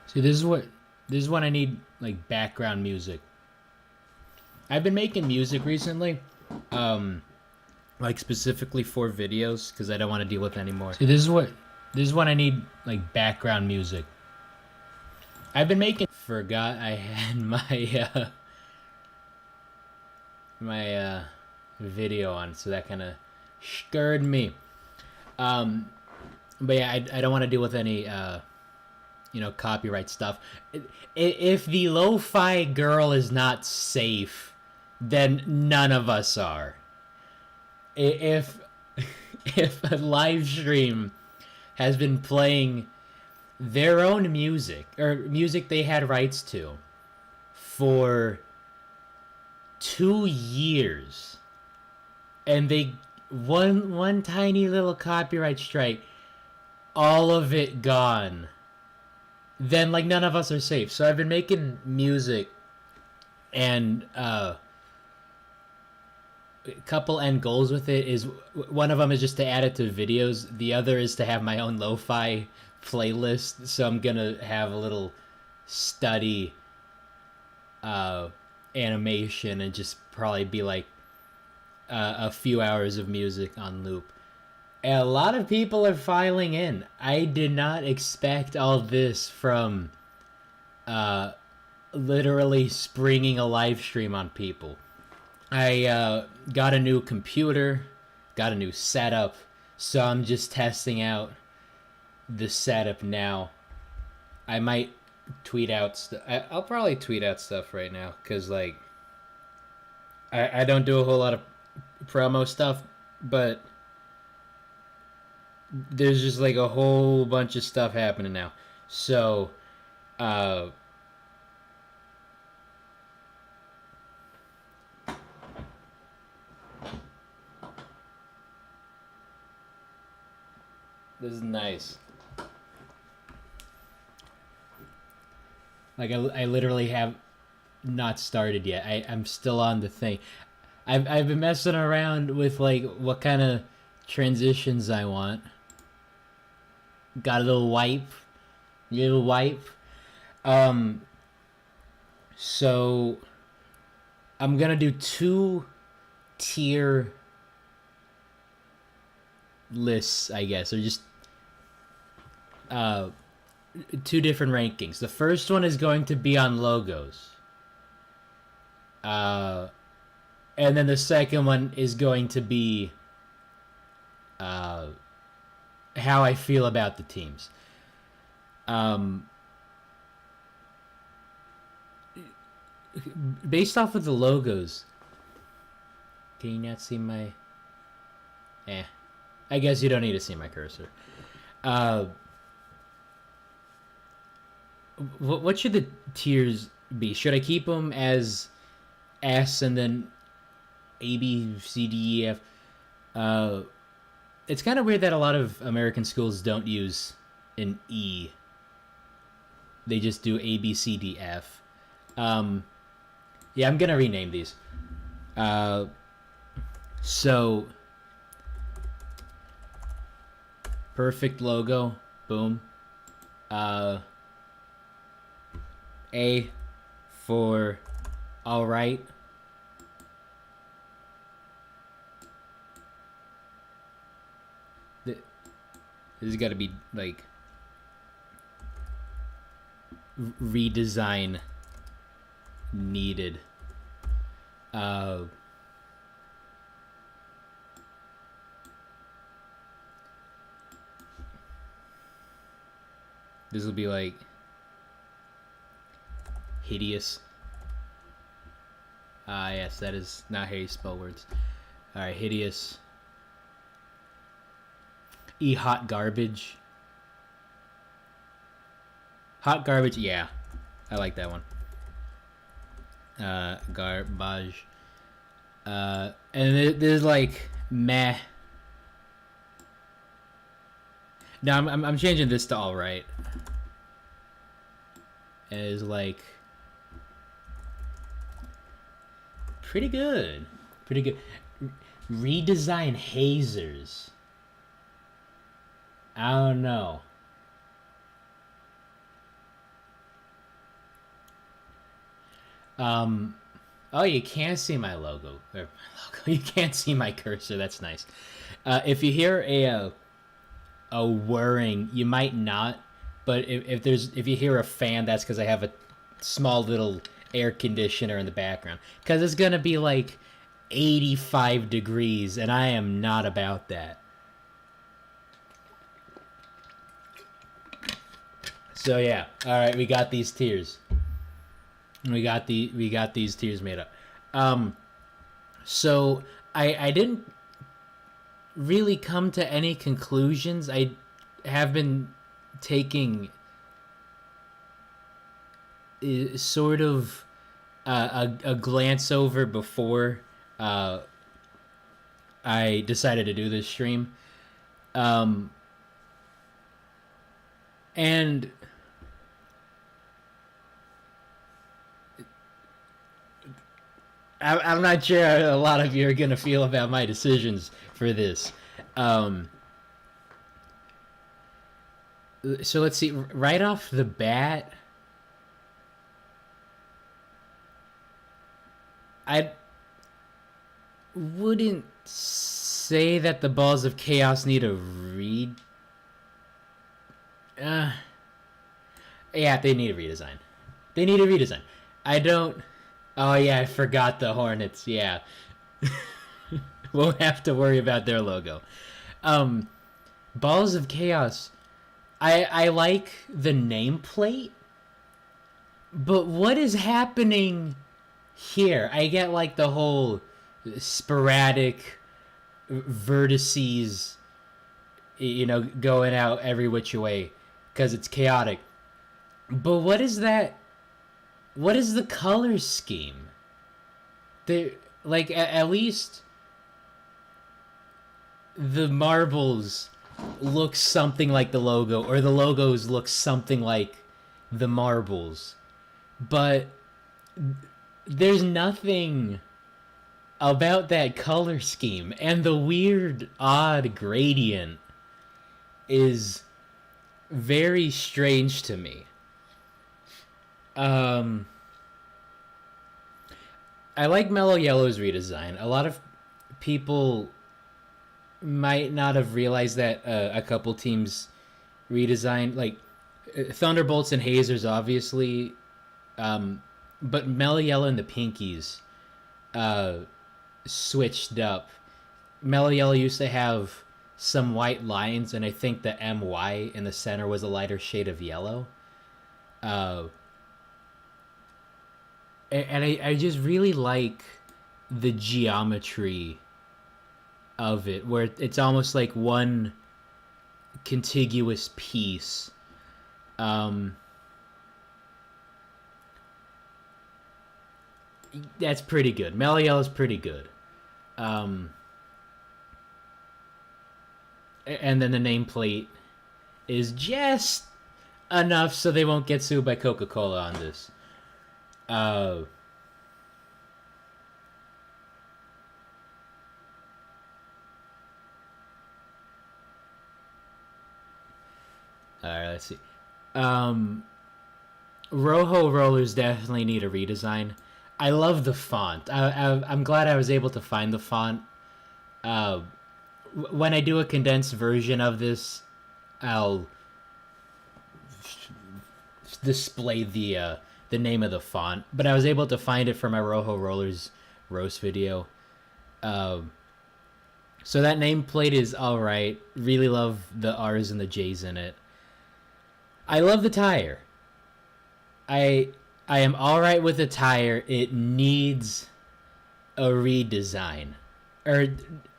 See, this is what I need, like, background music. I've been making music recently, um, like specifically for videos because I don't want to deal with it anymore. See, this is what I need, like, background music. I've been making. Forgot I had my video on, so that kind of scared me. Um, but yeah, I don't want to deal with any copyright stuff. If the lo-fi girl is not safe, then none of us are. If if a live stream has been playing their own music or music they had rights to for 2 years, and they one tiny little copyright strike, all of it gone, then like none of us are safe. So I've been making music, and a couple end goals with it is one of them is just to add it to videos. The other is to have my own lo-fi playlist. So I'm gonna have a little study uh, animation and just probably be like a few hours of music on loop. And a lot of people are filing in. I did not expect all this from uh, literally springing a live stream on people. I got a new computer, got a new setup, so I'm just testing out the setup now. I might tweet out. I'll probably tweet out stuff right now because like I don't do a whole lot of promo stuff, but there's just like a whole bunch of stuff happening now. So uh, this is nice. Like I literally have not started yet. I'm still on the thing. I've been messing around with like what kind of transitions I want. Got a little wipe. Um, so I'm gonna do two tier lists, I guess, or just uh two different rankings. The first one is going to be on logos. Uh, and then the second one is going to be uh, how I feel about the teams. Um, Based off of the logos, can you not see my? Eh, I guess you don't need to see my cursor. Uh, what should the tiers be? Should I keep them as S and then A, B, C, D, E, F? Uh, it's kind of weird that a lot of American schools don't use an E. They just do A, B, C, D, F. Um, yeah, I'm gonna rename these. Uh, so perfect logo, boom. Uh, A for all right. This has got to be like redesign needed. Uh, this will be like hideous. Yes, that is not how you spell words. All right, hideous. E hot garbage. Hot garbage, yeah. I like that one. Garbage. And there's like meh. No, I'm changing this to all right. And it's like pretty good. Pretty good. Redesign hazers. I don't know. Um, oh, you can't see my logo. You can't see my cursor. That's nice. If you hear a whirring, you might not. But if you hear a fan, that's because I have a small little air conditioner in the background. Because it's gonna be like 85 degrees, and I am not about that. So yeah, all right, we got these tiers. We got these tiers made up. Um, so I didn't really come to any conclusions. I have been taking sort of a glance over before uh, I decided to do this stream. Um, and I'm not sure how a lot of you are going to feel about my decisions for this. Um, so let's see. Right off the bat, I wouldn't say that the Balls of Chaos need a read. Uh, yeah, they need a redesign. They need a redesign. I don't. Oh yeah, I forgot the Hornets. Yeah, won't have to worry about their logo. Um, Balls of Chaos. I like the nameplate, but what is happening here? I get like the whole sporadic vertices, going out every which way because it's chaotic. But what is that? What is the color scheme? They like at least the marbles look something like the logo, or the logos look something like the marbles. But there's nothing about that color scheme, and the weird, odd gradient is very strange to me. Um, I like Mellow Yellow's redesign. A lot of people might not have realized that a couple teams redesigned, like Thunderbolts and Hazers, obviously, but Mellow Yellow and the Pinkies uh, switched up. Mellow Yellow used to have some white lines, and I think the MY in the center was a lighter shade of yellow. Uh, and I just really like the geometry of it, where it's almost like one contiguous piece. Um, that's pretty good. Mellow Yellow's pretty good. Um, and then the nameplate is just enough so they won't get sued by Coca-Cola on this. Uh, all right, let's see. Um, Rojo rollers definitely need a redesign. I love the font. I'm glad I was able to find the font. Uh, when I do a condensed version of this, I'll display the name of the font. But I was able to find it for my Rojo rollers roast video. So that nameplate is all right. Really love the R's and the J's in it. I love the tire. I I am all right with the tire. It needs a redesign, or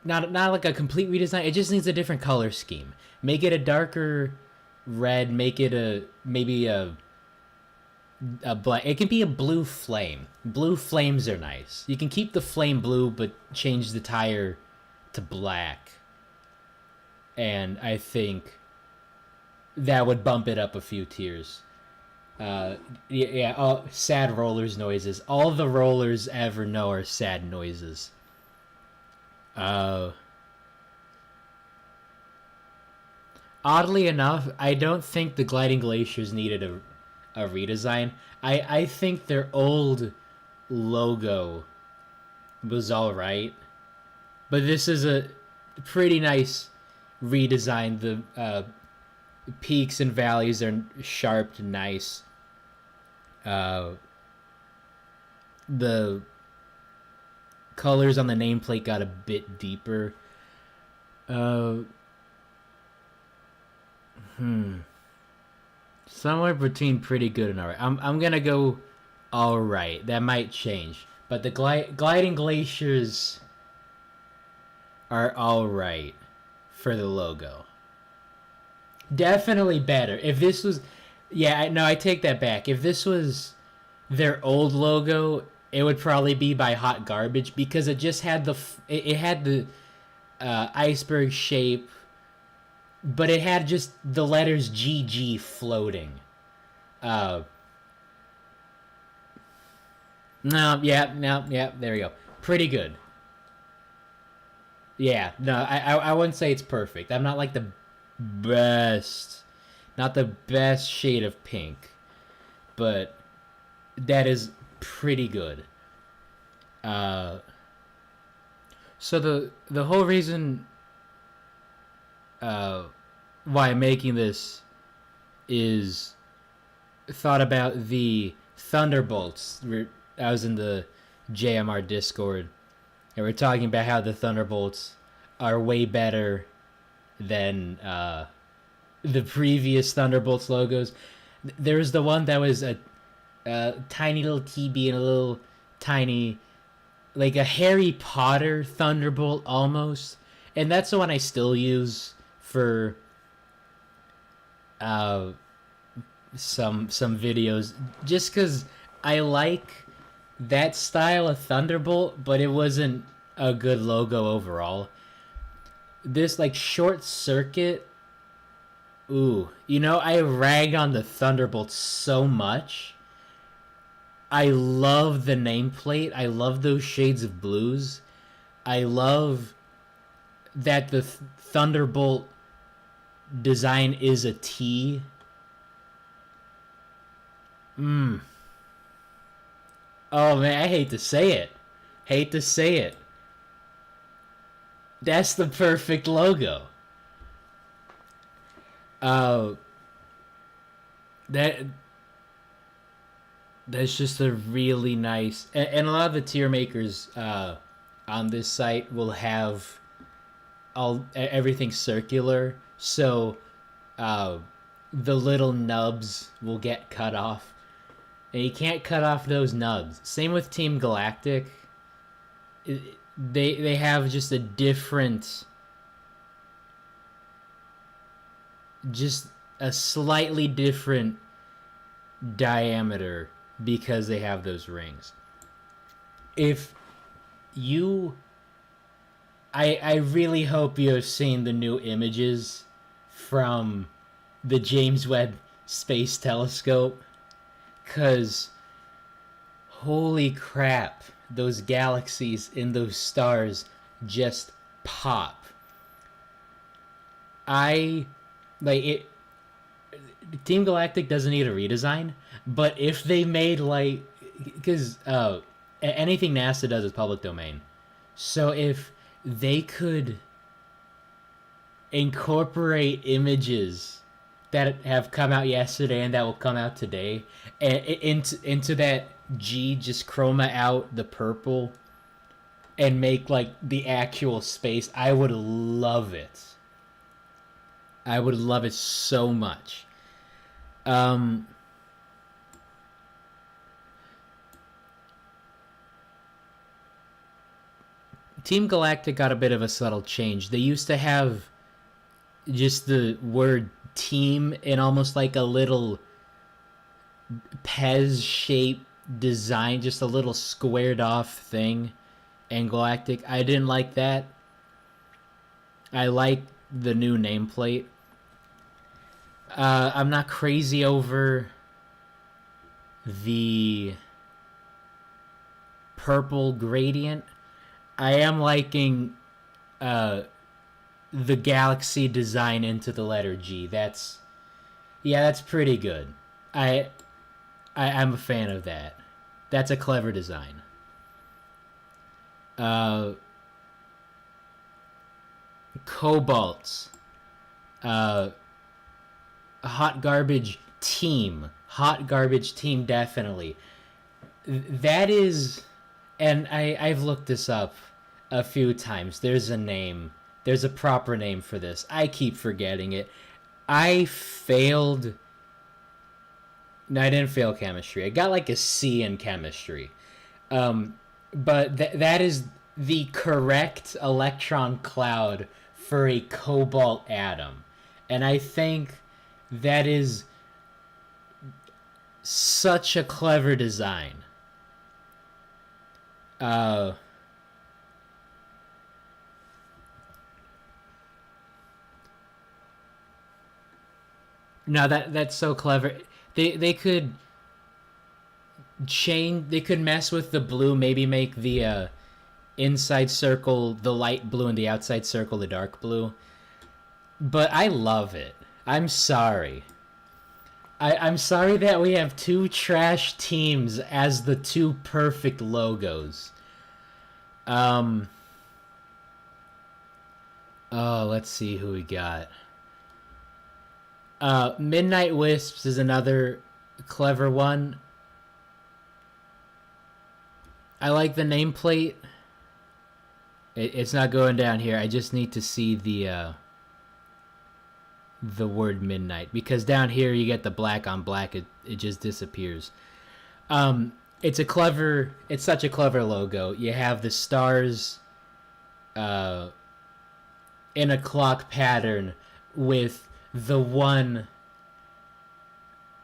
not like a complete redesign. It just needs a different color scheme. Make it a darker red. Make it maybe a black. It can be a blue flame. Blue flames are nice. You can keep the flame blue, but change the tire to black. And I think that would bump it up a few tiers. Yeah. Sad rollers noises. All the rollers ever know are sad noises. Uh, Oddly enough, I don't think the gliding glaciers needed a redesign. I think they're old logo was all right, but this is a pretty nice redesign. The peaks and valleys are sharp and nice. Uh, the colors on the nameplate got a bit deeper. Uh, Somewhere between pretty good and alright. I'm gonna go alright. That might change, but the gliding glaciers are alright for the logo. Definitely better. If this was, yeah, no, I take that back. If this was their old logo, it would probably be by hot garbage because it just had it had the iceberg shape, but it had just the letters GG floating. Uh, no, yeah, no, yeah, there we go. Pretty good. Yeah, no, I wouldn't say it's perfect. I'm not like the best, not the best shade of pink, but that is pretty good. Uh, so the whole reason uh, why I'm making this is thought about the Thunderbolts. I was in the JMR Discord, and we're talking about how the Thunderbolts are way better than the previous Thunderbolts logos. There's the one that was a tiny little TB and a little tiny, like a Harry Potter Thunderbolt almost, and that's the one I still use for uh, some videos, just because I like that style of Thunderbolt, but it wasn't a good logo overall. This like short circuit, ooh, I rag on the Thunderbolt so much. I love the nameplate. I love those shades of blues. I love that the Thunderbolt design is a T. Oh man, I hate to say it. Hate to say it. That's the perfect logo. Uh, that that's just a really nice, and a lot of the tier makers on this site will have everything circular, so uh, the little nubs will get cut off, and you can't cut off those nubs. Same with Team Galactic. They have just a different, just a slightly different diameter because they have those rings. If you I really hope you have seen the new images from the James Webb Space Telescope, cuz holy crap, those galaxies in those stars just pop. I like it. Team Galactic doesn't need a redesign, but if they made like, because anything NASA does is public domain, so if they could incorporate images that have come out yesterday and that will come out today, and into that G, just chroma out the purple and make like the actual space, I would love it. I would love it so much. Team Galactic got a bit of a subtle change. They used to have just the word team in almost like a little Pez shaped design, just a little squared off thing. And Galactic, I didn't like that. I like the new nameplate. I'm not crazy over the purple gradient. I am liking the galaxy design into the letter G. That's pretty good. I'm a fan of that. That's a clever design. Uh, Cobalts. Uh, Hot Garbage Team. Hot Garbage Team, definitely. That is, and I've looked this up a few times. There's a name. There's a proper name for this. I keep forgetting it. I failed. No, I didn't fail chemistry. I got like a C in chemistry. But that is the correct electron cloud for a cobalt atom. And I think that is such a clever design. Uh, no, that's so clever. They could change. They could mess with the blue. Maybe make the inside circle the light blue and the outside circle the dark blue. But I love it. I'm sorry. I'm sorry that we have two trash teams as the two perfect logos. Um. Oh, let's see who we got. Midnight Wisps is another clever one. I like the nameplate. It's not going down here. I just need to see the word midnight, because down here you get the black on black. It just disappears. It's such a clever logo. You have the stars in a clock pattern with the one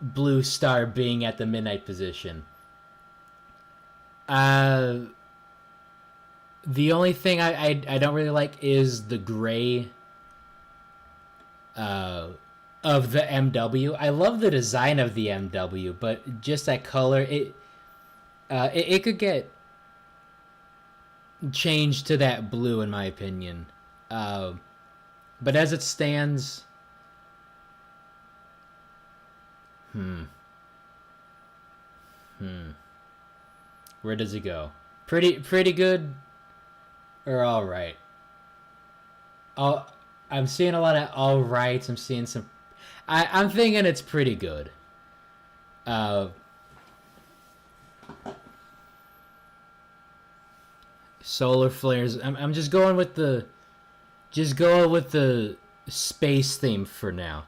blue star being at the midnight position. The only thing I don't really like is the gray of the MW. I love the design of the MW, but just that color, it could get changed to that blue, in my opinion. But as it stands, where does it go? Pretty good, or all right? I'm seeing a lot of all rights. I'm seeing some. I'm thinking it's pretty good. Solar flares. I'm just going with the space theme for now.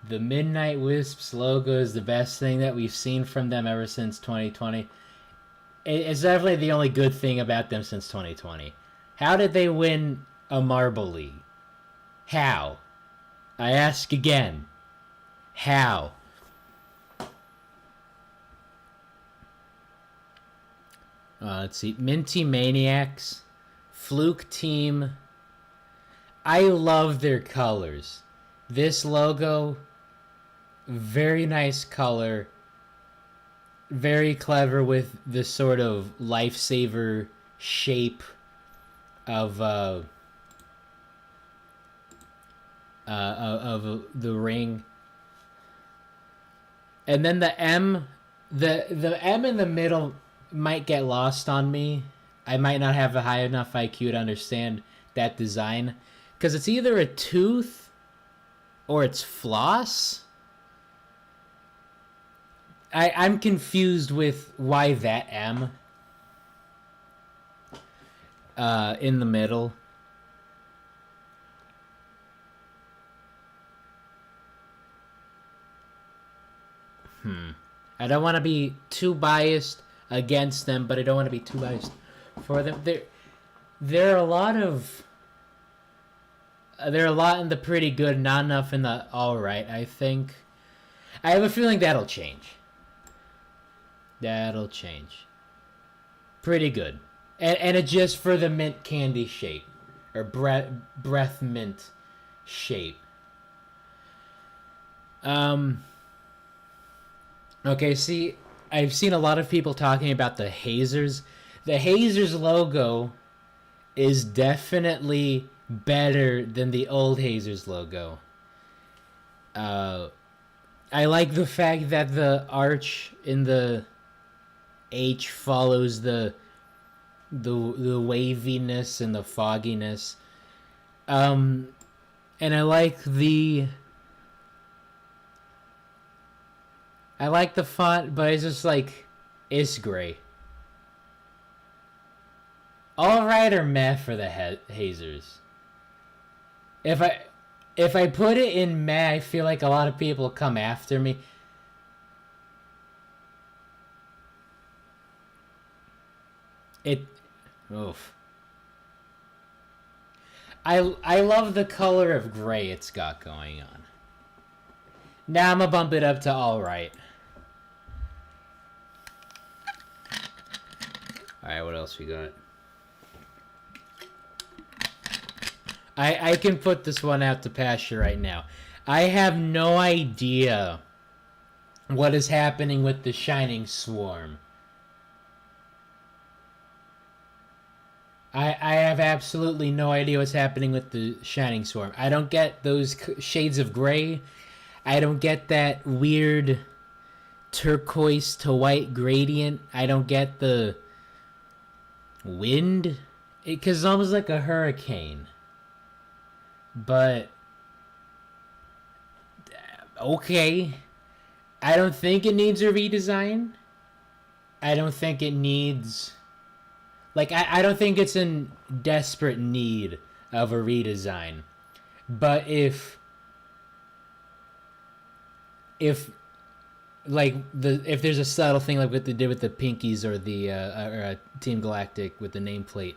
The Midnight Wisps logo is the best thing that we've seen from them ever since 2020. It's definitely the only good thing about them since 2020. How did they win a Marble League? How? I ask again. How? Let's see. Minty Maniacs. Fluke Team. I love their colors. This logo, very nice color. Very clever with this sort of lifesaver shape of the ring. And then the M, the M in the middle might get lost on me. I might not have a high enough IQ to understand that design, because it's either a tooth or it's floss. I'm confused with why that M in the middle. I don't want to be too biased against them, but I don't want to be too biased for them. There are a lot in the pretty good, not enough in the all right, I think. I have a feeling that'll change. That'll change. Pretty good. And it's just for the mint candy shape. Or breath mint shape. Okay, see, I've seen a lot of people talking about the Hazers. The Hazers logo is definitely better than the old Hazers logo. Uh, I like the fact that the arch in the H follows the waviness and the fogginess. Um, and I like the font, but it's just like it's gray. All right or meh for the hazers. If I if I put it in meh, I feel like a lot of people come after me. It, oof. I love the color of gray it's got going on. Now I'm gonna bump it up to all right. All right, what else we got? I can put this one out to pasture right now. I have no idea what is happening with the Shining Swarm. I have absolutely no idea what's happening with the Shining Swarm. I don't get those shades of gray. I don't get that weird turquoise to white gradient. I don't get the wind. Because it's almost like a hurricane. But, okay. I don't think it needs a redesign. I don't think it needs... Like, I don't think it's in desperate need of a redesign. But if like if there's a subtle thing like what they did with the Pinkies or the Team Galactic with the nameplate,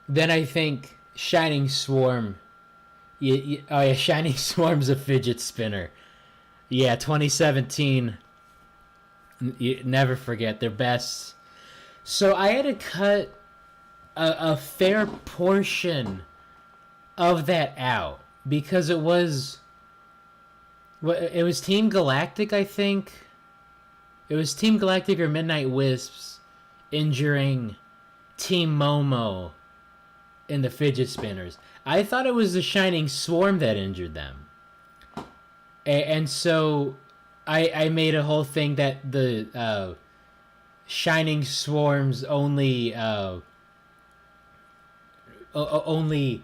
then I think Shining Swarm. Oh yeah, Shining Swarm's a fidget spinner. Yeah, 2017. You never forget their best. So I had to cut a fair portion of that out because it was Team Galactic, I think. It was Team Galactic or Midnight Wisps injuring Team Momo in the fidget spinners. I thought it was the Shining Swarm that injured them. And so I made a whole thing that the Shining Swarm's only only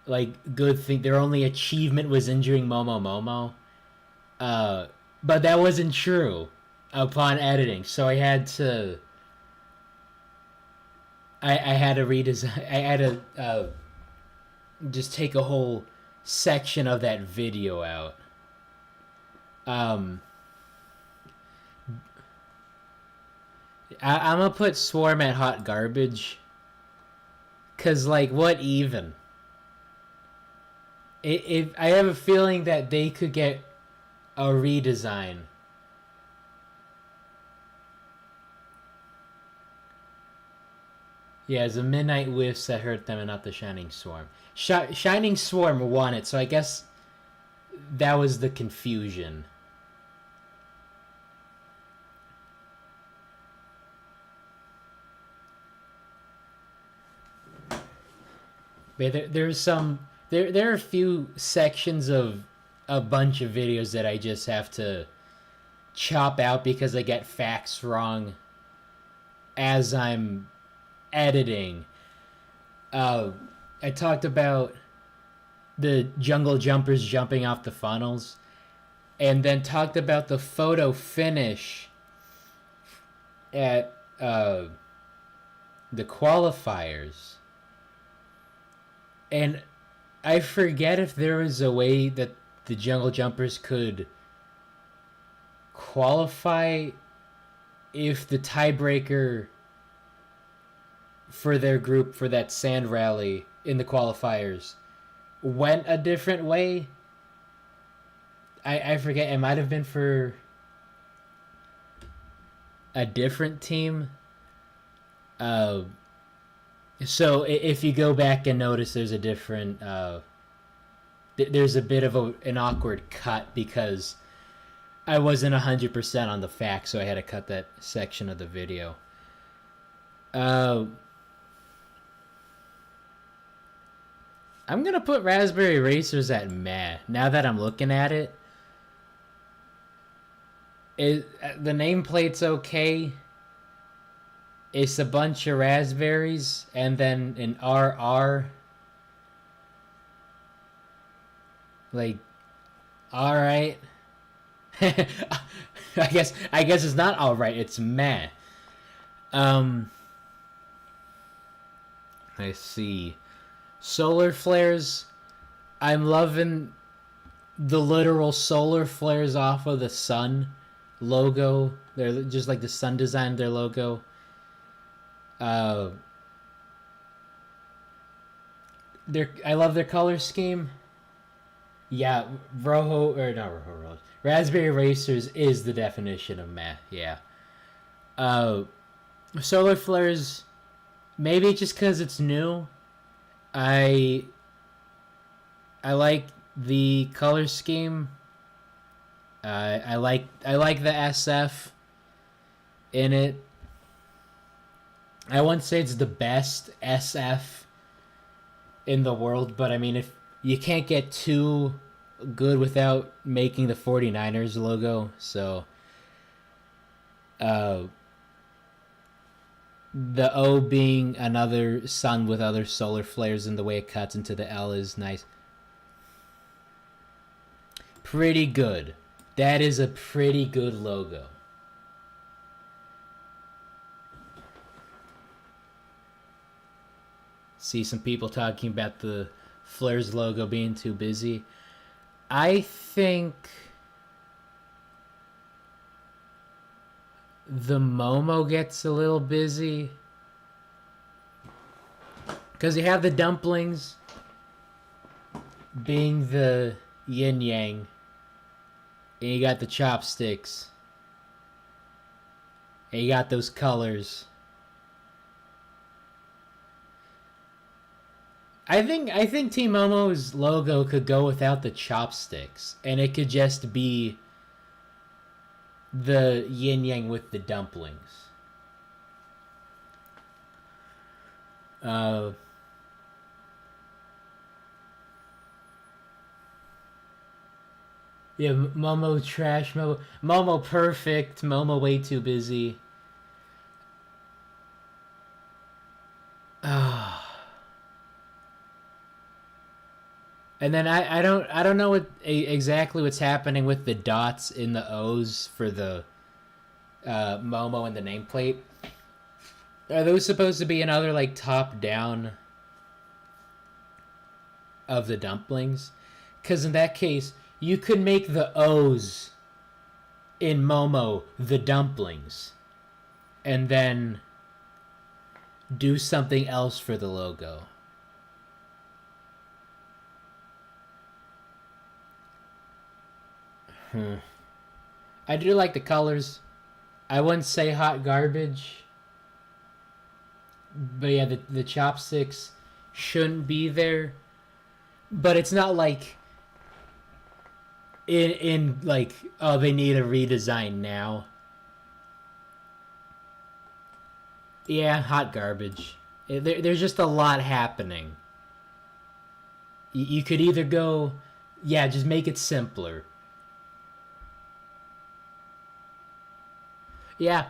like good thing, their only achievement was injuring Momo Momo. But that wasn't true upon editing, so I had to I had to redesign. I had to just take a whole section of that video out. Um, I'm gonna put Swarm at hot garbage. Cause like, what even? I have a feeling that they could get a redesign. Yeah, it's the Midnight Wisps that hurt them and not the Shining Swarm. Shining Swarm won it, so I guess that was the confusion. There's some there are a few sections of a bunch of videos that I just have to chop out because I get facts wrong as I'm editing. I talked about the jungle jumpers jumping off the funnels, and then talked about the photo finish at the qualifiers. And I forget if there was a way that the jungle jumpers could qualify if the tiebreaker for their group for that sand rally in the qualifiers went a different way. I forget. It might have been for a different team. So if you go back and notice, there's a different. There's a bit of an awkward cut because I wasn't 100% on the facts, so I had to cut that section of the video. I'm gonna put Raspberry Racers at meh. Now that I'm looking at it, the nameplate's okay. It's a bunch of raspberries and then an RR. Like, all right. I guess it's not all right. It's meh. Um, I see. Solar flares. I'm loving the literal solar flares off of the sun logo. They're just like the sun designed their logo. Uh, I love their color scheme. Yeah, Rojo or not Rojo. Raspberry Racers is the definition of meh. Yeah. Uh, Solar flares. Maybe just because it's new. I I like the color scheme. I like the SF in it. I wouldn't say it's the best SF in the world, but I mean, if you can't get too good without making the 49ers logo, so uh, the O being another sun with other solar flares and the way it cuts into the L is nice. Pretty good. That is a pretty good logo. See some people talking about the Flares logo being too busy. I think the Momo gets a little busy because you have the dumplings being the yin yang, and you got the chopsticks, and you got those colors. I think Team Momo's logo could go without the chopsticks, and it could just be the yin yang with the dumplings. Uh, yeah, Momo trash, Momo perfect, Momo way too busy. And then I don't know exactly what's happening with the dots in the O's for the Momo and the nameplate. Are those supposed to be another like top down of the dumplings? Because in that case, you could make the O's in Momo the dumplings, and then do something else for the logo. I do like the colors. I wouldn't say hot garbage. But yeah, the chopsticks shouldn't be there. But it's not like in like, oh, they need a redesign now. Yeah, hot garbage. There's just a lot happening. You could either go, yeah, just make it simpler. Yeah,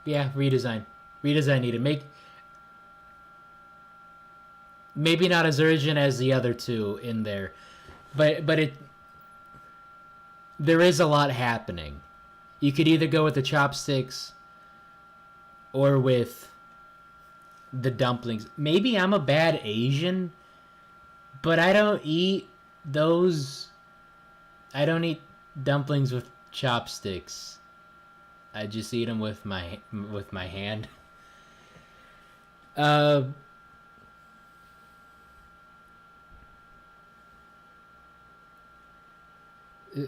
yeah, redesign. Redesign needed. Maybe not as urgent as the other two in there, but there is a lot happening. You could either go with the chopsticks or with the dumplings. Maybe I'm a bad Asian, but I don't eat those. I don't eat dumplings with chopsticks. I just eat them with my hand. Uh,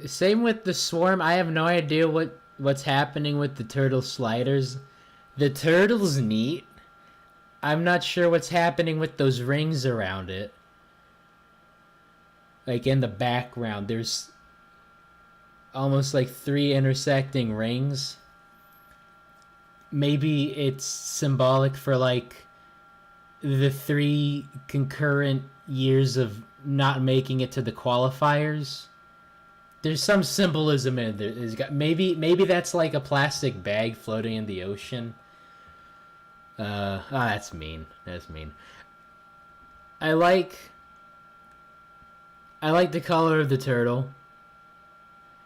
Same with the swarm. I have no idea what's happening with the turtle sliders. The turtle's neat. I'm not sure what's happening with those rings around it. Like in the background, there's almost like three intersecting rings. Maybe it's symbolic for like the three concurrent years of not making it to the qualifiers. There's some symbolism in there. Maybe that's like a plastic bag floating in the ocean. That's mean. That's mean. I like I like the color of the turtle.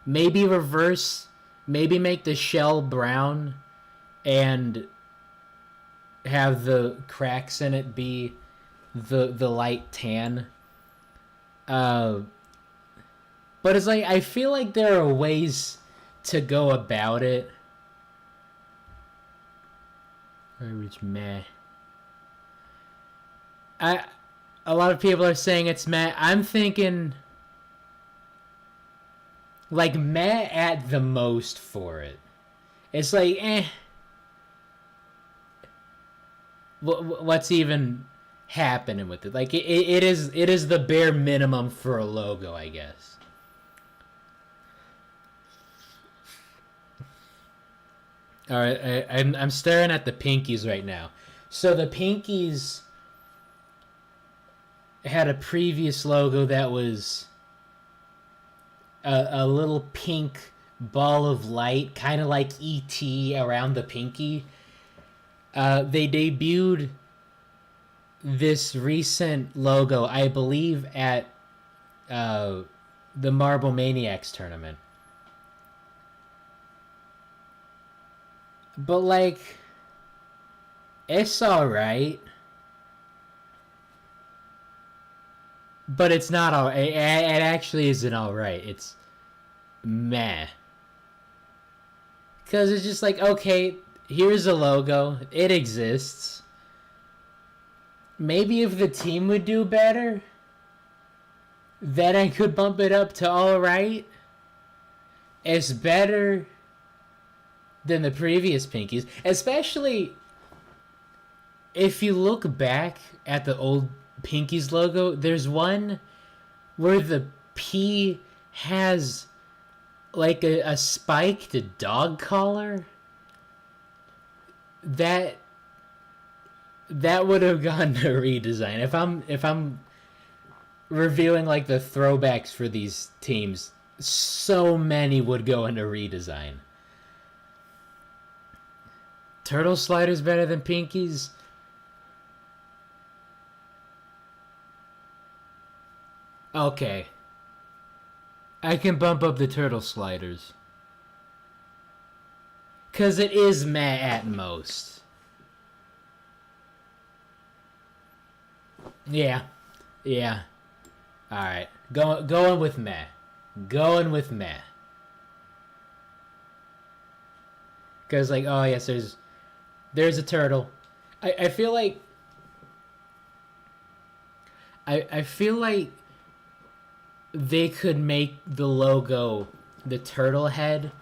Maybe reverse. Maybe make the shell brown and have the cracks in it be the light tan. Uh, but it's like I feel like there are ways to go about it. I reach meh. I A lot of people are saying it's meh. I'm thinking like meh at the most for it. It's like what's even happening with it? Like it is the bare minimum for a logo, I guess. All right, I'm staring at the pinkies right now. So the pinkies had a previous logo that was a little pink ball of light, kind of like ET around the pinky. They debuted this recent logo, I believe, at the Marble Maniacs tournament. But like, it's alright. But it's not all. It actually isn't alright. It's meh. Because it's just like, okay, here's a logo. It exists. Maybe if the team would do better, then I could bump it up to alright. It's better than the previous pinkies. Especially if you look back at the old pinkies logo, there's one where the P has like a spiked dog collar. That would have gone to redesign. If I'm reviewing like the throwbacks for these teams, so many would go into redesign. Turtle sliders better than pinkies? Okay. I can bump up the turtle sliders. Because it is meh at most. Yeah. Yeah. Alright. Going with meh. Going with meh. Because, like, oh, yes, there's a turtle. I feel like... I feel like they could make the logo the turtle head.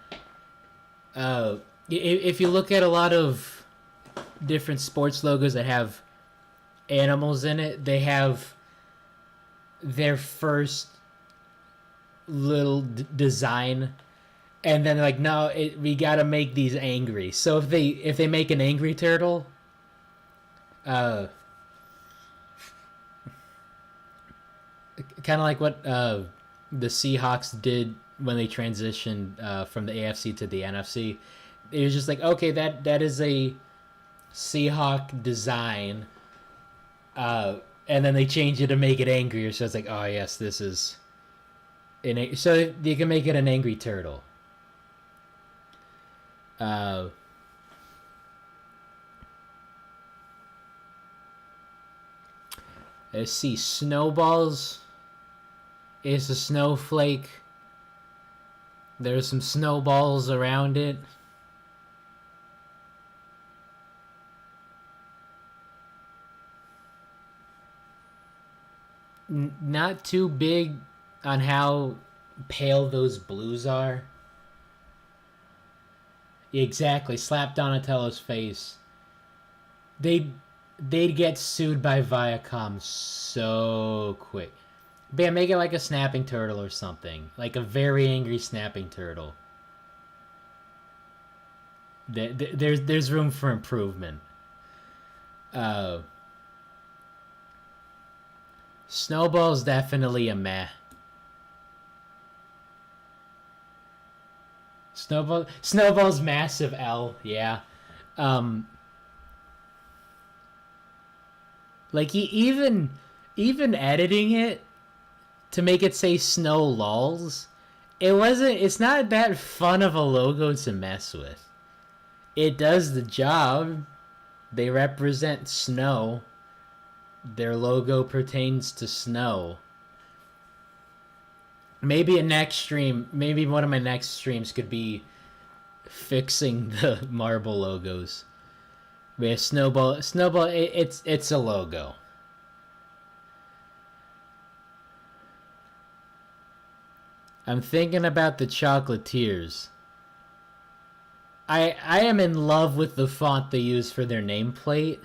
If you look at a lot of different sports logos that have animals in it, they have their first little design, and then they're like, no, we gotta make these angry. So if they make an angry turtle, kind of like what the Seahawks did when they transitioned from the AFC to the NFC. It was just like, okay, that is a Seahawk design, and then they change it to make it angrier. So it's like, oh yes, this is so you can make it an angry turtle. Let's see, snowballs is a snowflake. There's some snowballs around it. Not too big on how pale those blues are. Exactly, slap Donatello's face. They'd get sued by Viacom so quick. But yeah, make it like a snapping turtle or something. Like a very angry snapping turtle. There's room for improvement. Snowball's definitely a meh. Snowball's massive L, yeah. Um, like even editing it to make it say snow lols, it's not that fun of a logo to mess with. It does the job. They represent snow. Their logo pertains to snow. Maybe maybe one of my next streams could be fixing the marble logos. Yeah, snowball. It's a logo. I'm thinking about the Chocolatiers. I am in love with the font they use for their nameplate,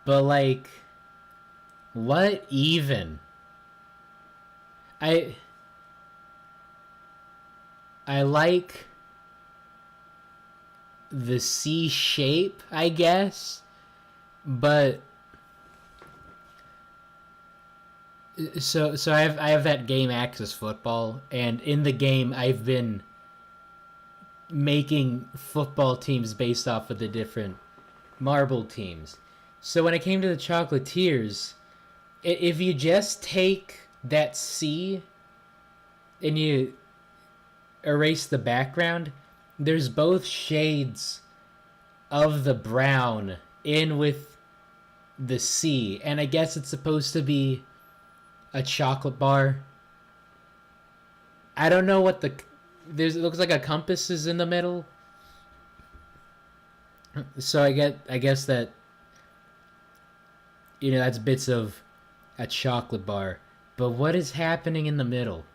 but like, what even? I I like the C shape, I guess, but so I have that game Access Football, and in the game I've been making football teams based off of the different marble teams. So when it came to the Chocolatiers, if you just take that C and you erase the background, there's both shades of the brown in with the C, and I guess it's supposed to be a chocolate bar. I don't know what it looks like a compass is in the middle. So I guess that that's bits of a chocolate bar. But what is happening in the middle?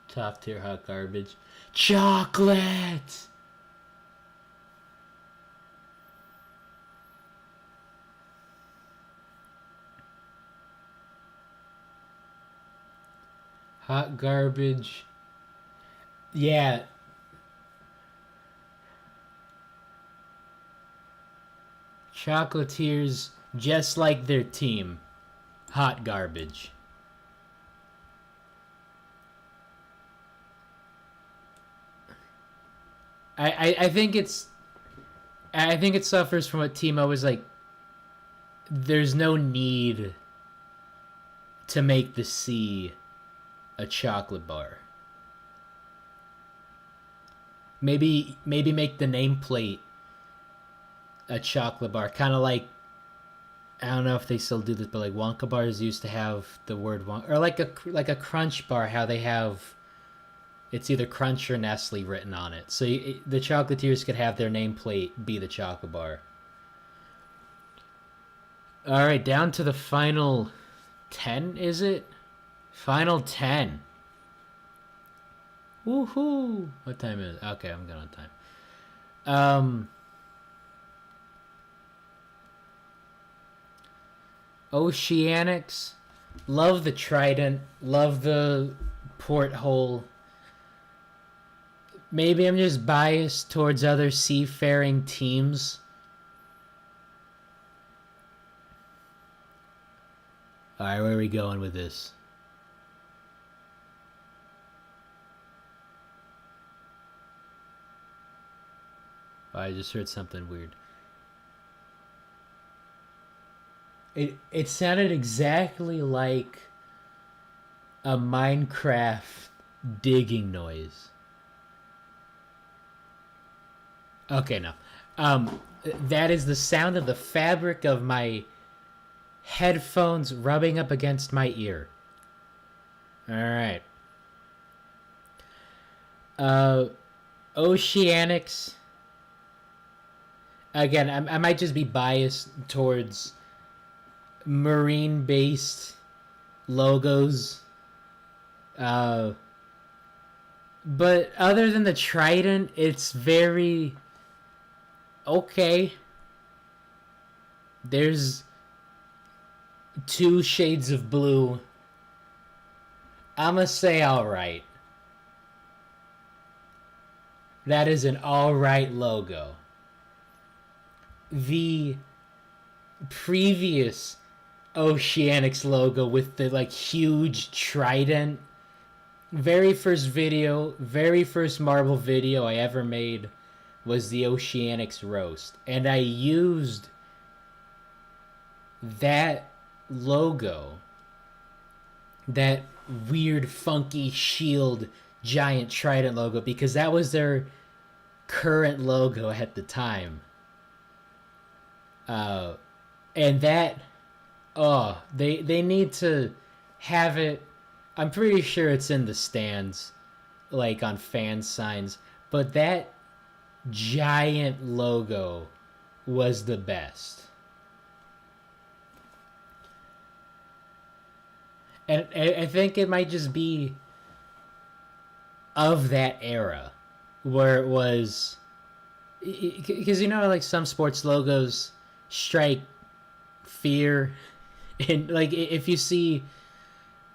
Top tier hot garbage. Chocolate! Hot garbage. Yeah. Chocolatiers, just like their team. Hot garbage. I think it suffers from what Timo was like. There's no need to make the C a chocolate bar. Maybe make the nameplate a chocolate bar, kind of like, I don't know if they still do this, but like Wonka bars used to have the word Wonka, or like a Crunch bar, how they have it's either Crunch or Nestle written on it. So the Chocolatiers could have their nameplate be the chocolate bar. All right, down to the final 10, is it? Final 10. Woohoo! What time is it? Okay, I'm good on time. Oceanics. Love the trident. Love the porthole. Maybe I'm just biased towards other seafaring teams. Alright, where are we going with this? I just heard something weird. It sounded exactly like a Minecraft digging noise. Okay, no. That is the sound of the fabric of my headphones rubbing up against my ear. Alright. Oceanics. Again, I might just be biased towards marine-based logos. But other than the trident, it's very okay. There's 2 shades of blue. I'ma say alright. That is an alright logo. the previous Oceanics logo with the like huge trident. Very first Marvel video I ever made was the Oceanics roast, and I used that logo, that weird funky shield giant trident logo, because that was their current logo at the time. Uh, and that, oh, they need to have it. I'm pretty sure it's in the stands, like on fan signs. But that giant logo was the best. And I think it might just be of that era where it was, because you know, like some sports logos strike fear. And like if you see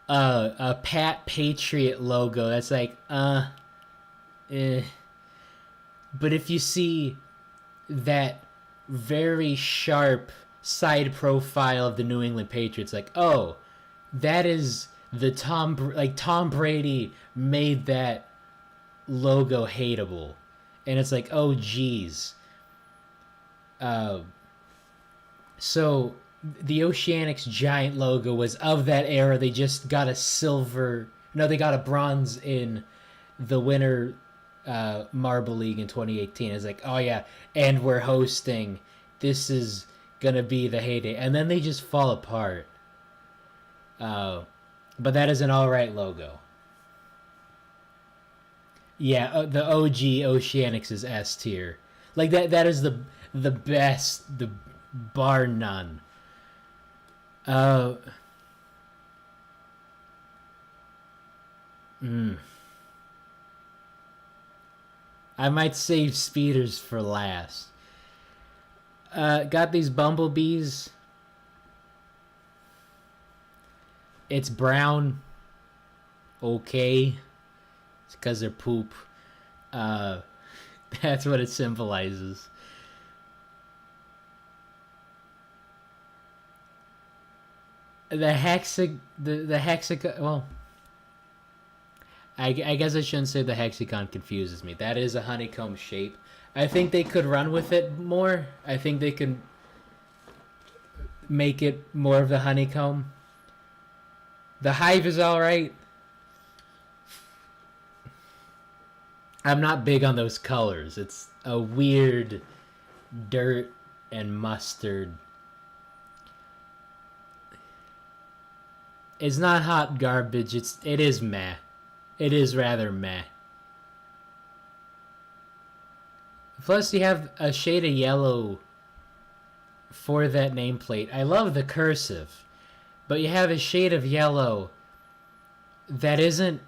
a Pat Patriot logo, that's like eh. But if you see that very sharp side profile of the New England Patriots, like, oh, that is the Tom Brady made that logo hateable, and it's like, oh geez. So the Oceanics giant logo was of that era. They just got a silver. No, they got a bronze in the winter Marble League in 2018. It's like, oh yeah, and we're hosting. This is gonna be the heyday, and then they just fall apart. But that is an alright logo. Yeah, the OG Oceanics is S tier. Like that. That is the best, the bar none. Uh, mm. I might save speeders for last. Got these bumblebees. It's brown. Okay. It's because they're poop. Uh, that's what it symbolizes. The hexagon. Well, I guess I shouldn't say the hexagon confuses me. That is a honeycomb shape. I think they could run with it more. I think they could make it more of the honeycomb. The hive is alright. I'm not big on those colors. It's a weird dirt and mustard. It's not hot garbage. It is meh. It is rather meh. Plus, you have a shade of yellow for that nameplate. I love the cursive, but you have a shade of yellow that isn't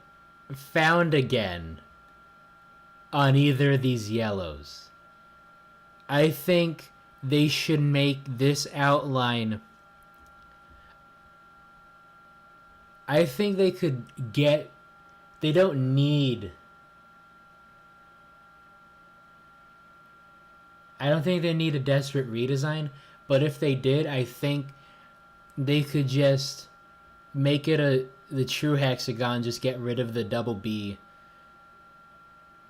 found again on either of these yellows. I think they should make this outline. I think they could get. They don't need. I don't think they need a desperate redesign, but if they did, I think they could just make it the true hexagon, just get rid of the double B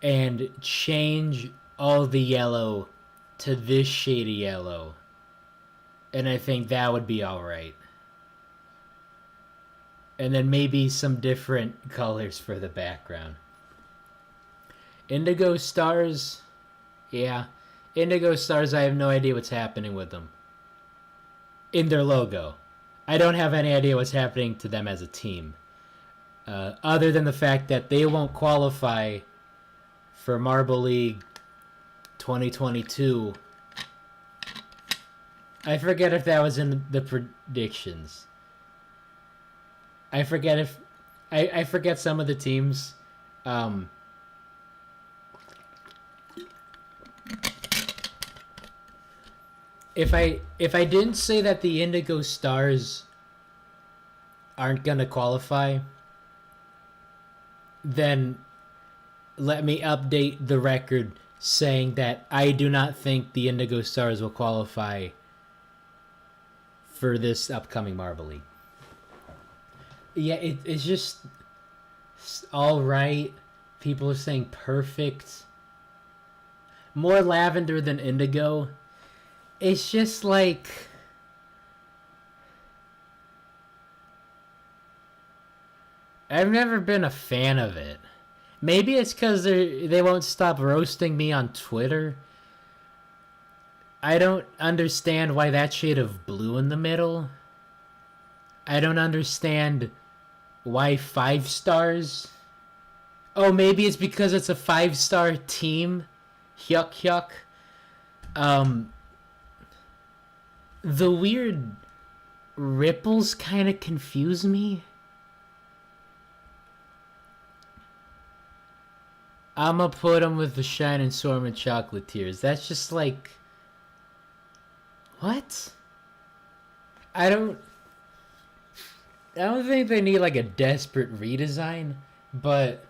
and change all the yellow to this shade of yellow. And I think that would be alright. And then maybe some different colors for the background. Indigo stars, yeah. Indigo stars, I have no idea what's happening with them. In their logo. I don't have any idea what's happening to them as a team. Other than the fact that they won't qualify for Marble League 2022. I forget if that was in the predictions. I forget some of the teams. If I didn't say that the Indigo Stars aren't gonna qualify, then let me update the record saying that I do not think the Indigo Stars will qualify for this upcoming Marble League. Yeah, it's just all right. People are saying perfect. More lavender than indigo. It's just like, I've never been a fan of it. Maybe it's because they won't stop roasting me on Twitter. I don't understand why that shade of blue in the middle. I don't understand why 5 stars. Oh, maybe it's because it's a 5-star team. Hyuk hyuk. Um, the weird ripples kind of confuse me. I'ma put them with the Shining Storm and Chocolatiers. That's just like, what? I don't think they need like a desperate redesign, but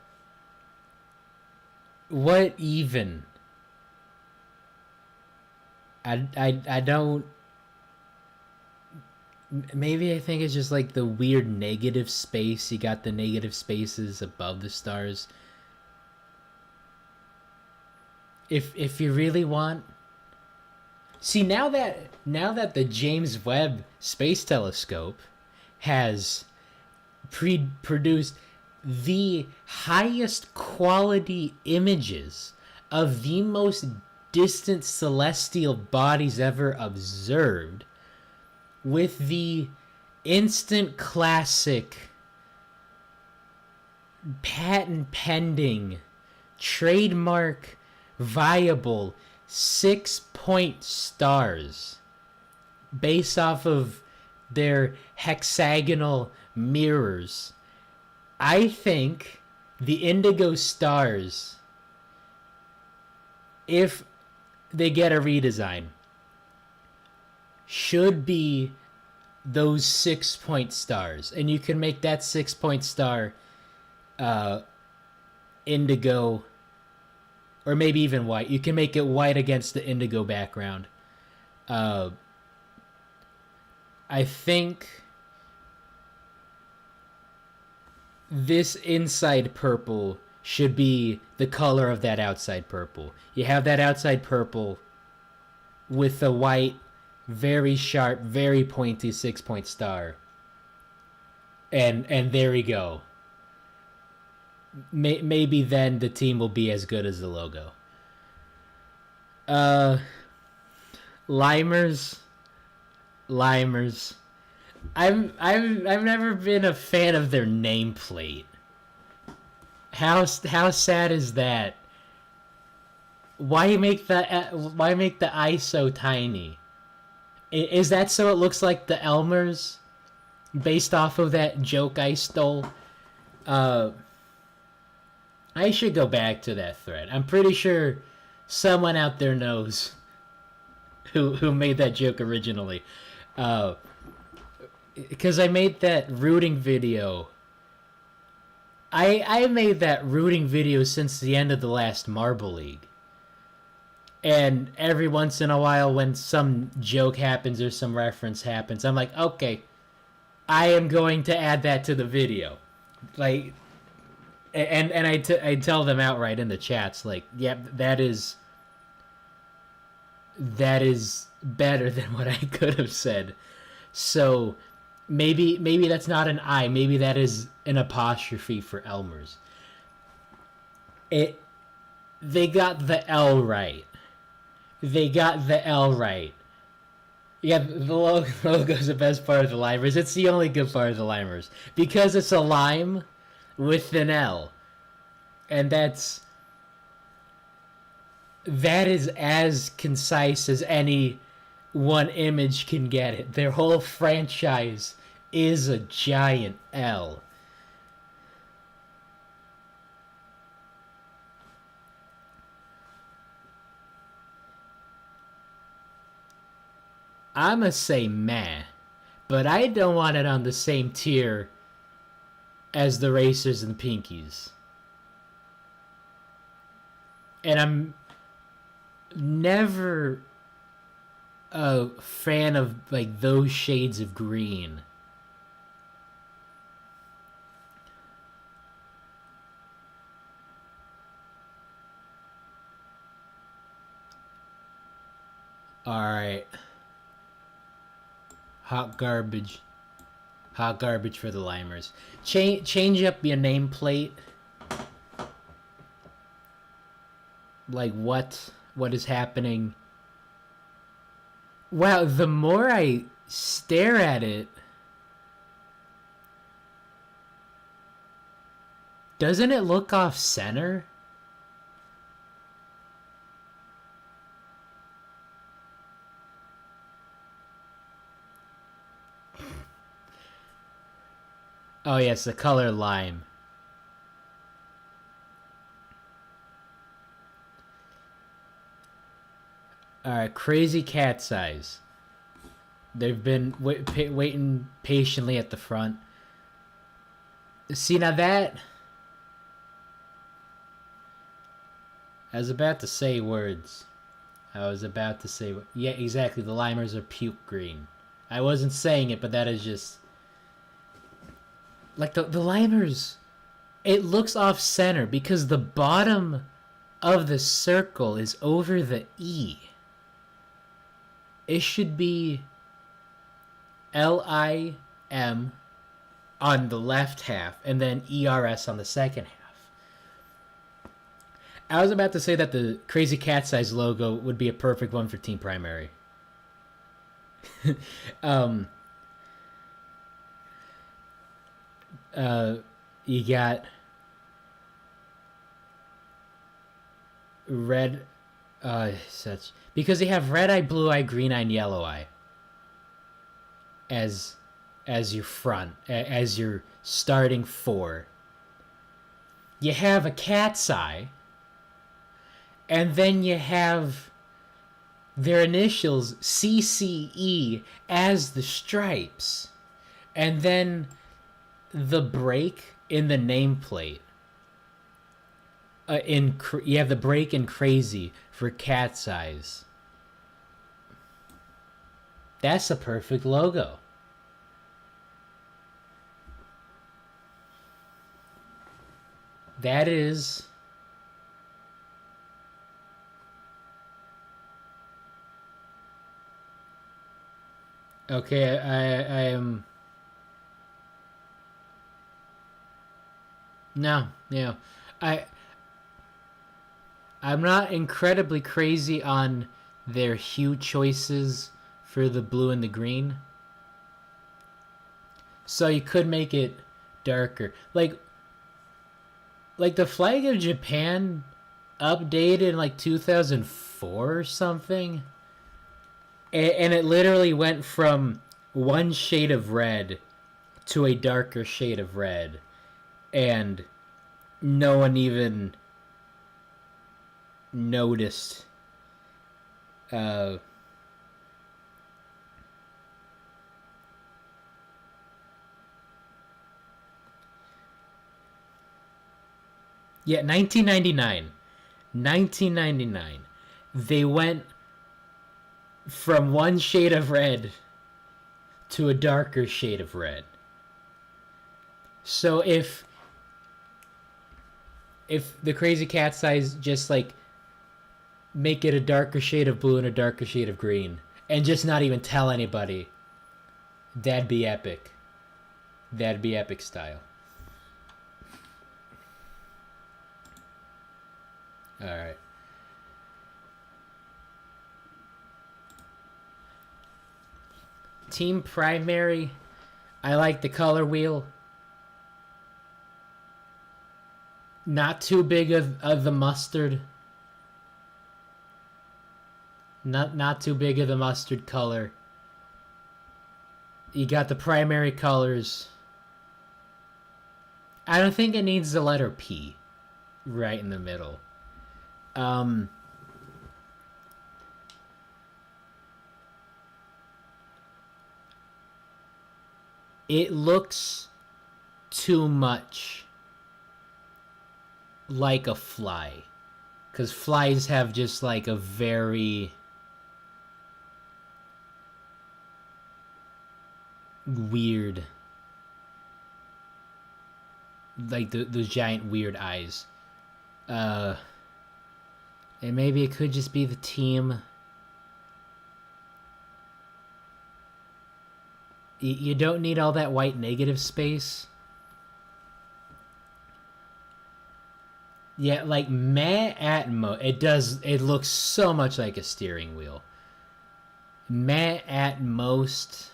what even? I don't. Maybe I think it's just like the weird negative space. You got the negative spaces above the stars. If you really want, see, now that the James Webb Space Telescope has produced the highest quality images of the most distant celestial bodies ever observed, with the instant classic, patent pending, trademark viable 6-point stars based off of their hexagonal mirrors. I think the Indigo Stars, if they get a redesign, should be those 6-point stars. And you can make that 6-point star indigo, or maybe even white. You can make it white against the indigo background. I think this inside purple should be the color of that outside purple. You have that outside purple with the white, very sharp, very pointy 6-point star. And there we go. Maybe then the team will be as good as the logo. Limers. I've never been a fan of their nameplate. How sad is that? Why make the eye so tiny? Is that so it looks like the Elmers, based off of that joke I stole? I should go back to that thread. I'm pretty sure someone out there knows who made that joke originally. Because I made that rooting video. I made that rooting video since the end of the last Marble League. And every once in a while when some joke happens or some reference happens, I'm like, okay, I am going to add that to the video. Like, and I tell them outright in the chats, like, yep, that is better than what I could have said. So maybe that's not an I. Maybe that is an apostrophe for Elmers. They got the L right. Yeah, the logo is the best part of the limers. It's the only good part of the limers. Because it's a lime with an L. And that is as concise as any one image can get it. Their whole franchise is a giant L. I'ma say meh, but I don't want it on the same tier as the Racers and Pinkies. And never a fan of like those shades of green. All right, hot garbage. Hot garbage for the limers. Change up your nameplate. Like what is happening? Wow, the more I stare at it, doesn't it look off center? Oh yes, the color lime. Alright, crazy cat's eyes. They've been waiting patiently at the front. See, now that... I was about to say words. Yeah, exactly, the limers are puke green. I wasn't saying it, but that is just... Like, the limers... It looks off-center because the bottom of the circle is over the E. It should be LIM on the left half and then ERS on the second half. I was about to say that the Crazy Cat's Eyes logo would be a perfect one for Team Primary. You got red, such because they have red eye, blue eye, green eye, and yellow eye as your front, as your starting four. You have a cat's eye, and then you have their initials CCE as the stripes, and then the break in the nameplate. You have the break in crazy for cat's eyes. That's a perfect logo. That is... Okay, I am... No, I'm not incredibly crazy on their hue choices for the blue and the green. So you could make it darker. Like the flag of Japan updated in like 2004 or something. And it literally went from one shade of red to a darker shade of red. And no one even noticed. Yeah, 1999. 1999. They went from one shade of red to a darker shade of red. So if the Crazy Cat's Eyes just like make it a darker shade of blue and a darker shade of green and just not even tell anybody, that'd be epic. That'd be epic style. All right. Team Primary, I like the color wheel. Not too big of the mustard. Not too big of the mustard color. You got the primary colors. I don't think it needs the letter P right in the middle. It looks too much like a fly. Because flies have just like a very weird, like those giant weird eyes. Uh, and maybe it could just be the team. You don't need all that white negative space. Yeah, like meh at most. It does. It looks so much like a steering wheel. Meh at most.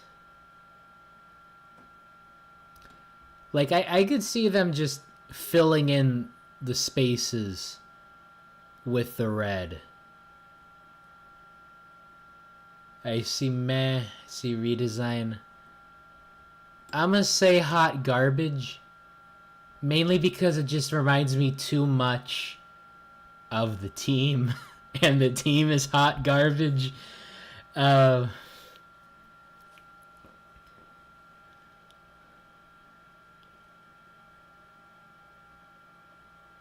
Like I could see them just filling in the spaces with the red. I see meh. See redesign. I'm gonna say hot garbage. Mainly because it just reminds me too much of the team. And the team is hot garbage. Uh,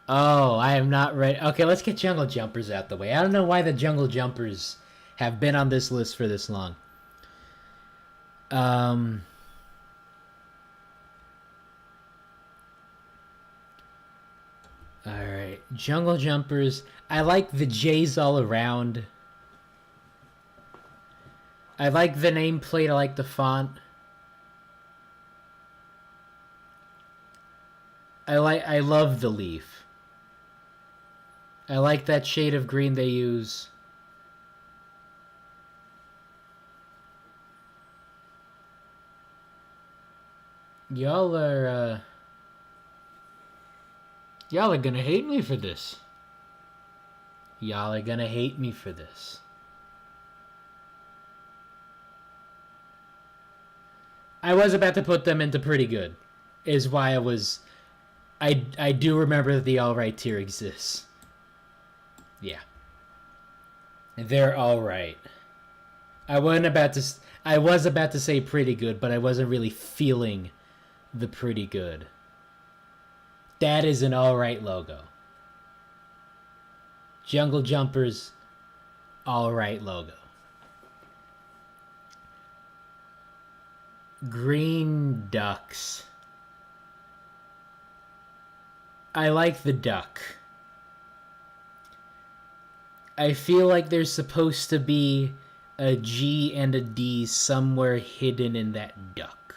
oh, I am not ready. Okay, let's get Jungle Jumpers out the way. I don't know why the Jungle Jumpers have been on this list for this long. Um, Alright, Jungle Jumpers. I like the J's all around. I like the nameplate. I like the font. I love the leaf. I like that shade of green they use. Y'all are y'all are gonna hate me for this. Y'all are gonna hate me for this. I was about to put them into pretty good. Is why I do remember that the alright tier exists. Yeah. They're alright. I was about to say pretty good, but I wasn't really feeling the pretty good. That is an alright logo. Jungle Jumpers, alright logo. Green ducks. I like the duck. I feel like there's supposed to be a G and a D somewhere hidden in that duck.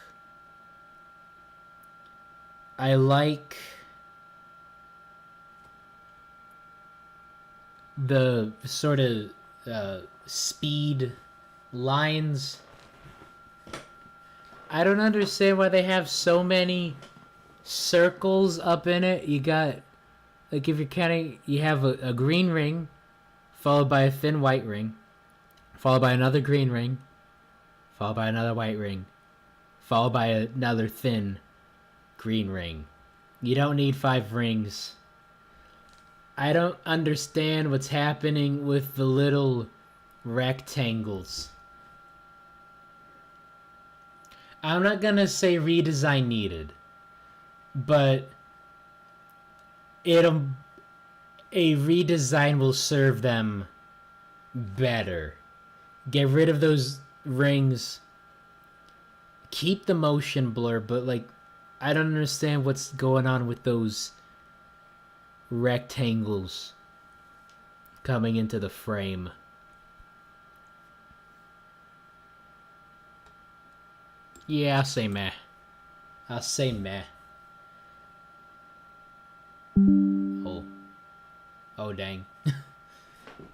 I like the sort of speed lines. I don't understand why they have so many circles up in it. You got, like, if you're counting, you have a green ring, followed by a thin white ring, followed by another green ring, followed by another white ring, followed by another thin green ring. You don't need 5 rings. I don't understand what's happening with the little rectangles. I'm not gonna say redesign needed, but a redesign will serve them better. Get rid of those rings. Keep the motion blur, but like, I don't understand what's going on with those rectangles coming into the frame. Yeah, I'll say meh. I'll say meh. Oh. Oh, dang.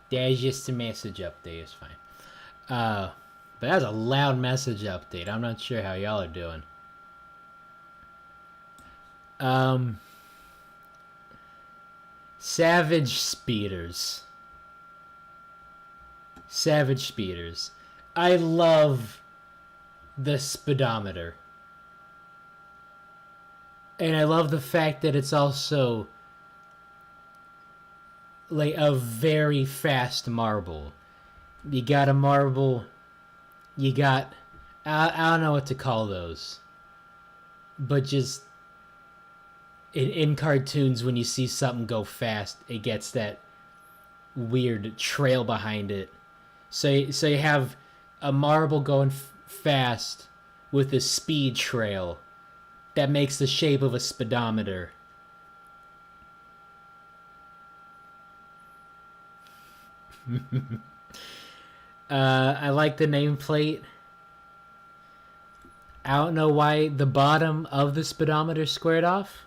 There's just a message update. It's fine. But that's a loud message update. I'm not sure how y'all are doing. Savage speeders. Savage speeders. I love the speedometer. And I love the fact that it's also like a very fast marble. You got a marble, you got, I don't know what to call those, but just in cartoons when you see something go fast, it gets that weird trail behind it. So you have a marble going fast with a speed trail that makes the shape of a speedometer. I like the nameplate. I don't know why the bottom of the speedometer squared off.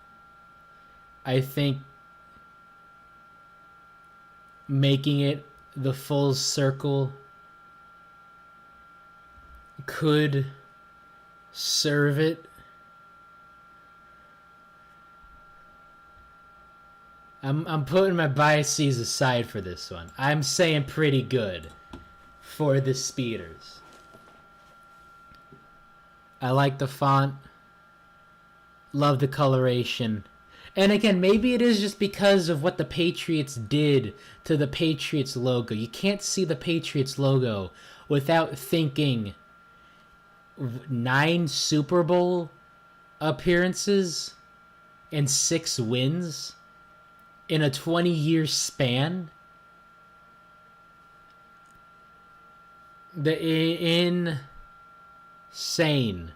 I think making it the full circle could serve it. I'm putting my biases aside for this one. I'm saying pretty good for the speeders. I like the font. Love the coloration. And again, maybe it is just because of what the Patriots did to the Patriots logo. You can't see the Patriots logo without thinking 9 Super Bowl appearances and 6 wins in a 20-year span. Insane.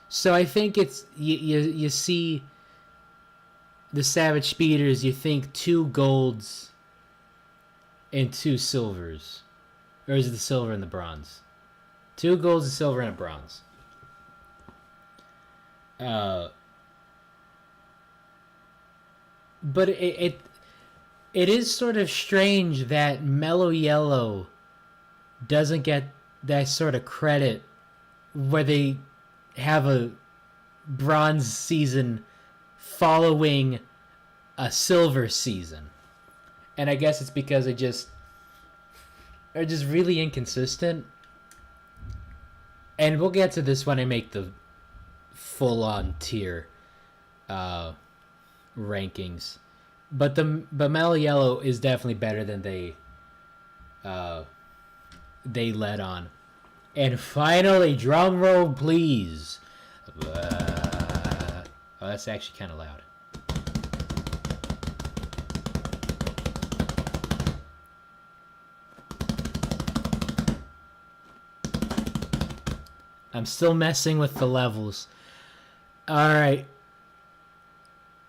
So I think it's you see the Savage Speeders, you think 2 golds and 2 silvers. Or is it the silver and the bronze? 2 golds, a silver, and a bronze. But it is sort of strange that Mellow Yellow doesn't get that sort of credit where they have a bronze season following a silver season. And I guess it's because they are just really inconsistent. And we'll get to this when I make the full-on tier rankings. But Mellow Yellow is definitely better than they led on. And finally, drum roll, please. Oh, that's actually kind of loud. I'm still messing with the levels. Alright.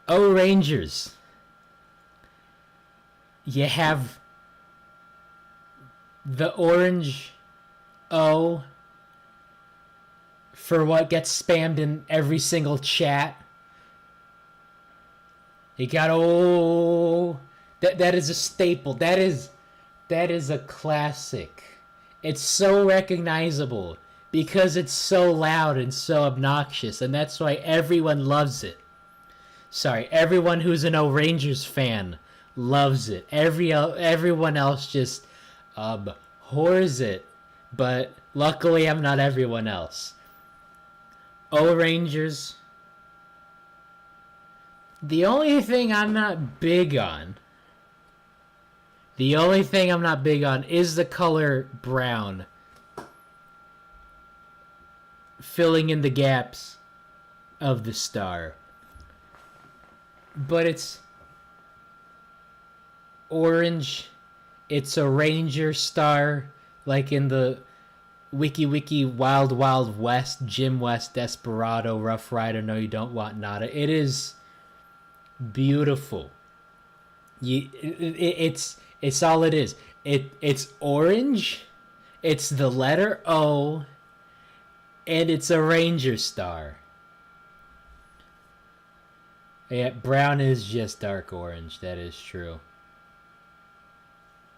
Oh, Rangers. You have the orange O for what gets spammed in every single chat. You got that is a staple. That is a classic. It's so recognizable because it's so loud and so obnoxious, and that's why everyone loves it. Sorry, everyone who's an O Rangers fan loves it. Everyone else just abhors it. But luckily, I'm not everyone else. O Rangers. The only thing I'm not big on is the color brown. Filling in the gaps of the star. But it's orange. It's a Ranger star, like in the Wiki Wild Wild West, Jim West, Desperado, Rough Rider, No You Don't Want Nada. It is beautiful. It's all it is. It's orange. It's the letter O, and it's a Ranger star. Yeah, brown is just dark orange. That is true.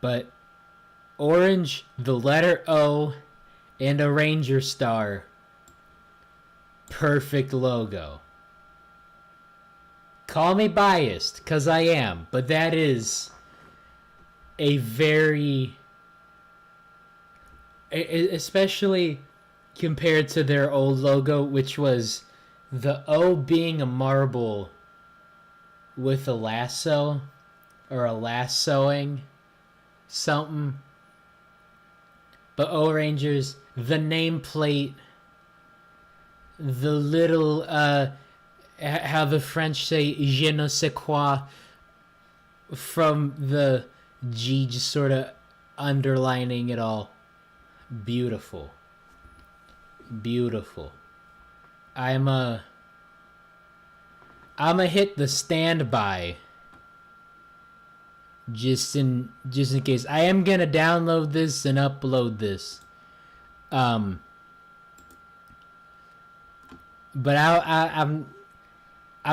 But orange, the letter O, and a Ranger star. Perfect logo. Call me biased, because I am. But that is a very... Especially compared to their old logo, which was the O being a marble with a lasso or a lassoing something. But O Rangers, the nameplate, the little how the French say je ne sais quoi from the G just sort of underlining it all. Beautiful. Beautiful. I'm I'ma hit the standby just in case. I am gonna download this and upload this. But I'm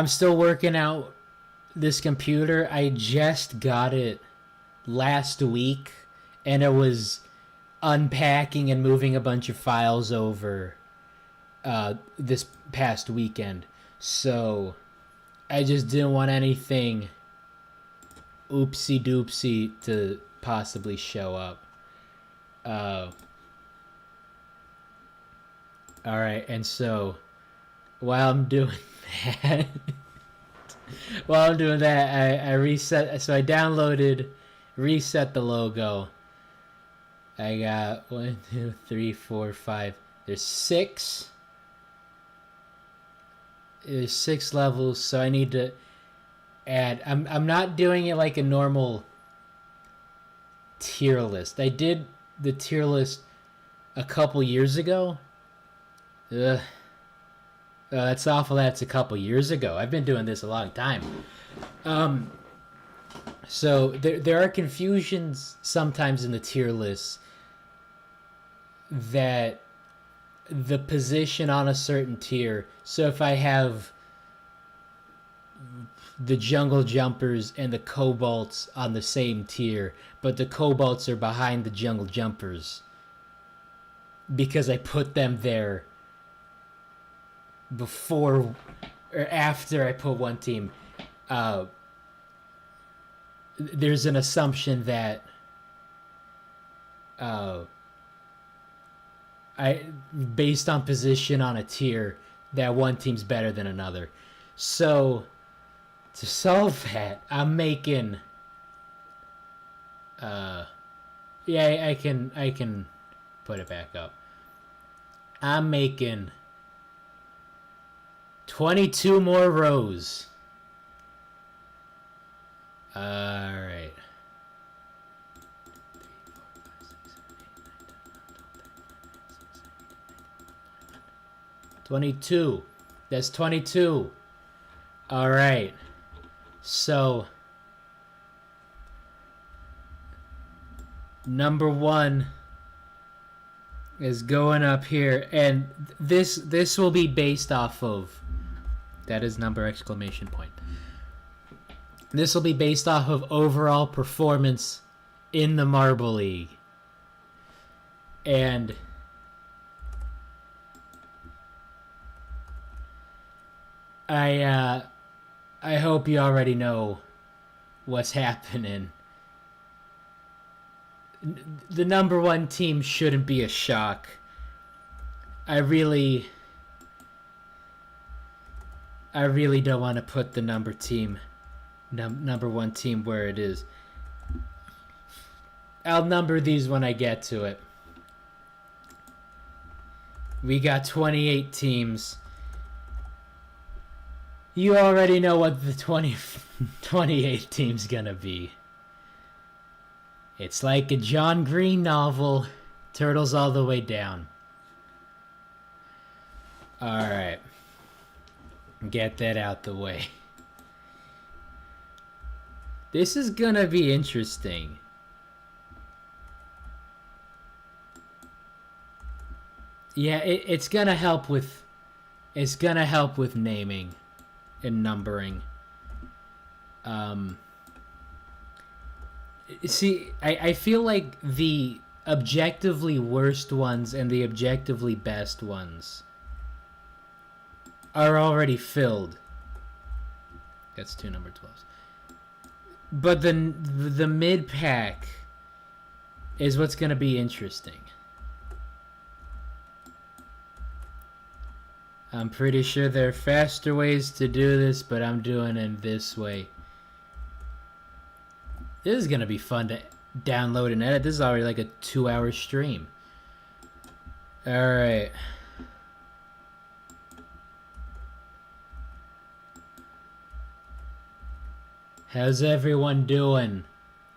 still working out this computer. I just got it last week, and it was unpacking and moving a bunch of files over this past weekend. So I just didn't want anything oopsie doopsie to possibly show up. Alright, and so while I'm doing that, I reset. So I downloaded, reset the logo. I got 1, 2, 3, 4, 5. There's 6. There's 6 levels, so I need to add. I'm not doing it like a normal tier list. I did the tier list a couple years ago. Ugh. That's awful. That's a couple years ago. I've been doing this a long time. So there are confusions sometimes in the tier lists that the position on a certain tier. So if I have the jungle jumpers and the kobolds on the same tier, but the kobolds are behind the jungle jumpers because I put them there before or after I put one team, there's an assumption that based on position on a tier, that one team's better than another. So to solve that, I'm making I can put it back up. I'm making 22 more rows. Alright. 22. That's 22. Alright. So number 1 is going up here, and this will be based off of, that is number exclamation point. This will be based off of overall performance in the Marble League. And I hope you already know what's happening. The number 1 team shouldn't be a shock. I really don't want to put the number 1 team where it is. I'll number these when I get to it. We got 28 teams. You already know what the 28 team's gonna be. It's like a John Green novel. Turtles all the way down. Alright. Get that out the way. This is gonna be interesting. Yeah, it's gonna help with naming and numbering. See, I feel like the objectively worst ones and the objectively best ones are already filled. That's 2 number 12s. But the mid pack is what's going to be interesting. I'm pretty sure there are faster ways to do this, but I'm doing it this way. This is going to be fun to download and edit. This is already like a 2-hour stream. Alright. How's everyone doing?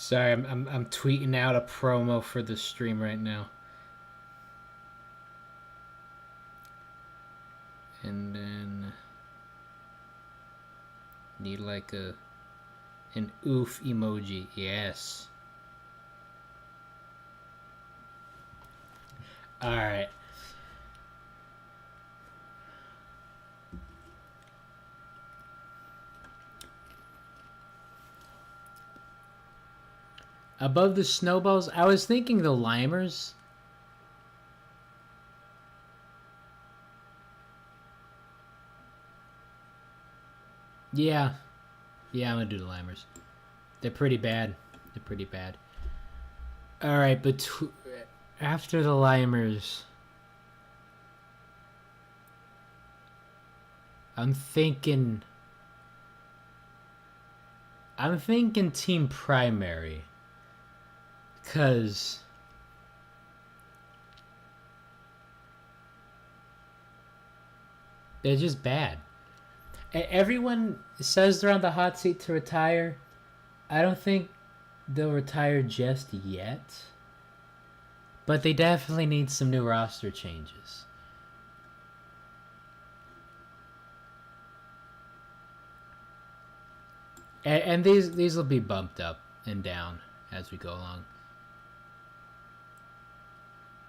Sorry, I'm tweeting out a promo for the stream right now. And then need like an oof emoji. Yes. All right. Above the snowballs, I was thinking the limers. Yeah. Yeah, I'm gonna do the limers. They're pretty bad. They're pretty bad. All right, but after the limers, I'm thinking team primary. Cause they're just bad. Everyone says they're on the hot seat to retire. I don't think they'll retire just yet. But they definitely need some new roster changes. And these will be bumped up and down as we go along.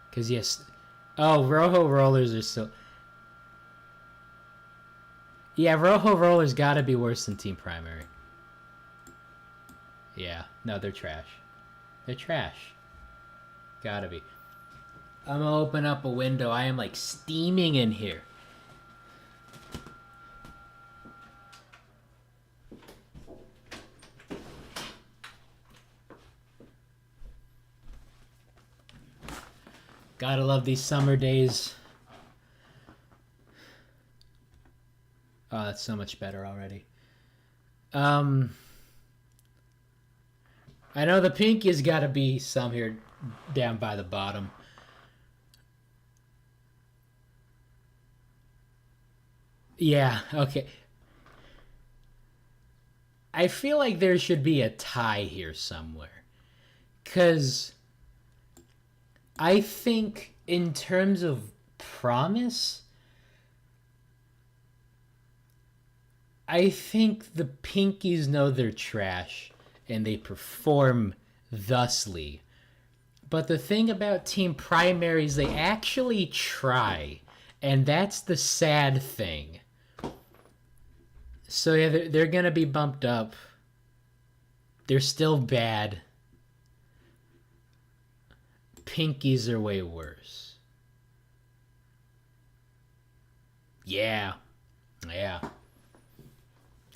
Because, yes. Oh, Rojo Rollers are still. Yeah, Rojo Rollers gotta be worse than Team Primary. Yeah, no, they're trash. They're trash. Gotta be. I'm gonna open up a window. I am like steaming in here. Gotta love these summer days. Oh, that's so much better already. I know the pink has got to be some here down by the bottom. Yeah, okay. I feel like there should be a tie here somewhere. Because I think in terms of promise, I think the Pinkies know they're trash and they perform thusly. But the thing about Team Primary is they actually try. And that's the sad thing. So yeah, they're going to be bumped up. They're still bad. Pinkies are way worse. Yeah. Yeah.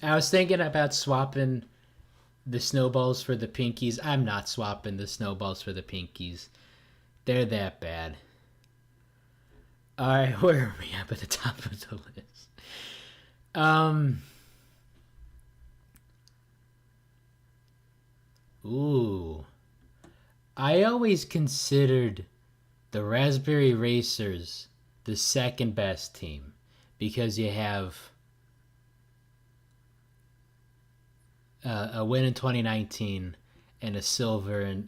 I was thinking about swapping the snowballs for the pinkies. I'm not swapping the snowballs for the pinkies. They're that bad. Alright, where are we at the top of the list? Ooh. I always considered the Raspberry Racers the second best team because you have a win in 2019 and a silver in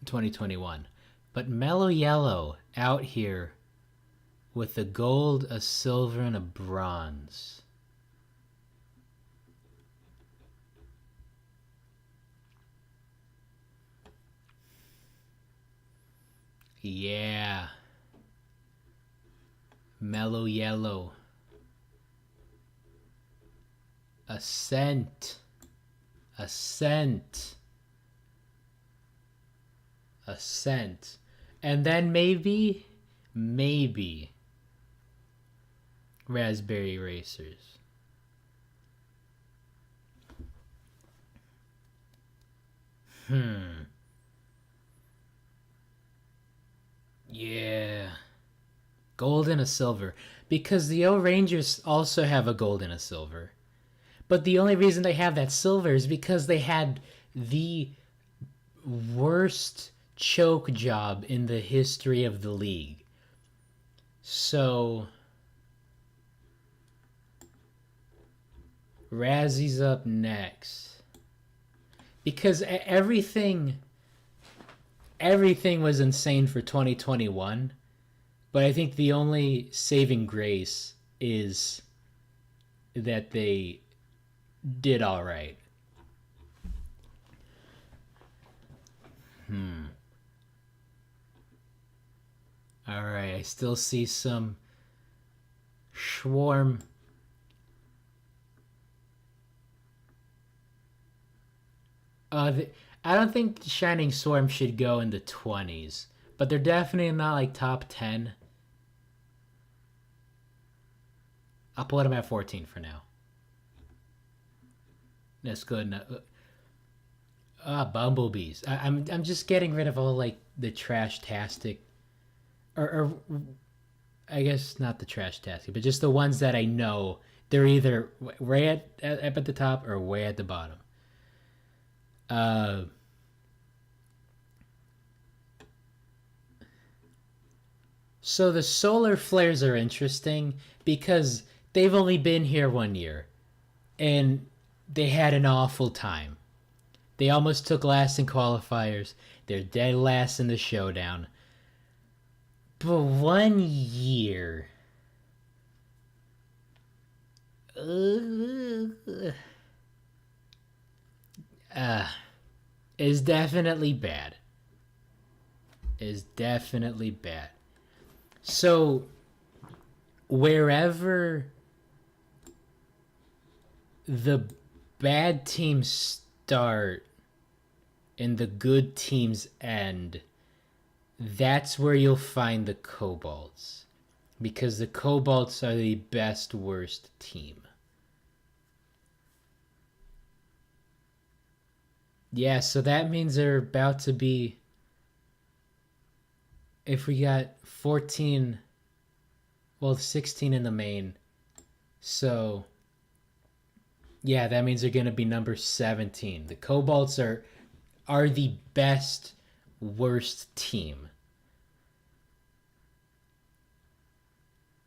2021. But Mellow Yellow out here with a gold, a silver, and a bronze. Yeah. Mellow Yellow. Ascent. Ascent. Ascent. And then maybe Raspberry Racers. Yeah. Gold and a silver. Because the O Rangers also have a gold and a silver. But the only reason they have that silver is because they had the worst choke job in the history of the league. So Razzy's up next. because everything was insane for 2021, but I think the only saving grace is that they did all right. All right, I still see some Swarm. I don't think Shining Swarm should go in the 20s, but they're definitely not like top 10. I'll put them at 14 for now. That's good enough. Bumblebees. I'm just getting rid of all like the trash-tastic, or I guess not the trash-tastic, but just the ones that I know they're either way at the top or way at the bottom. Uh, so the solar flares are interesting because they've only been here 1 year, and they had an awful time. They almost took last in qualifiers. They're dead last in the showdown. But 1 year is definitely bad. Is definitely bad. So wherever the bad teams start and the good teams end, that's where you'll find the Cobalts. Because the Cobalts are the best worst team. Yeah, so that means they're about to be. If we got 14, well, 16 in the main. So, yeah, that means they're going to be number 17. The Cobalts are the best worst team.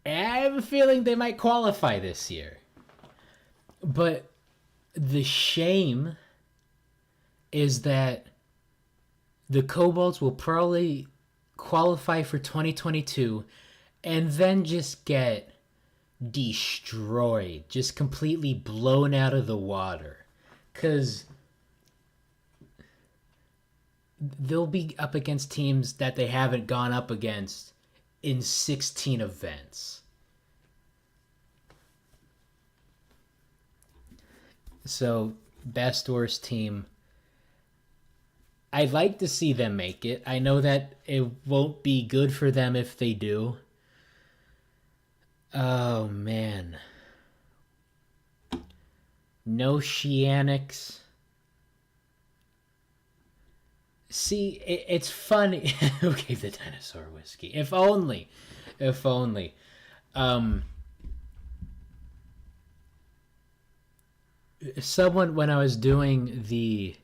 And I have a feeling they might qualify this year. But the shame is that the Cobalts will probably qualify for 2022 and then just get destroyed, just completely blown out of the water. Because they'll be up against teams that they haven't gone up against in 16 events. So, best worst team. I'd like to see them make it. I know that it won't be good for them if they do. Oh, man. No Oceanics. See, it's funny. Who gave the dinosaur whiskey? If only. If only. Someone, when I was doing the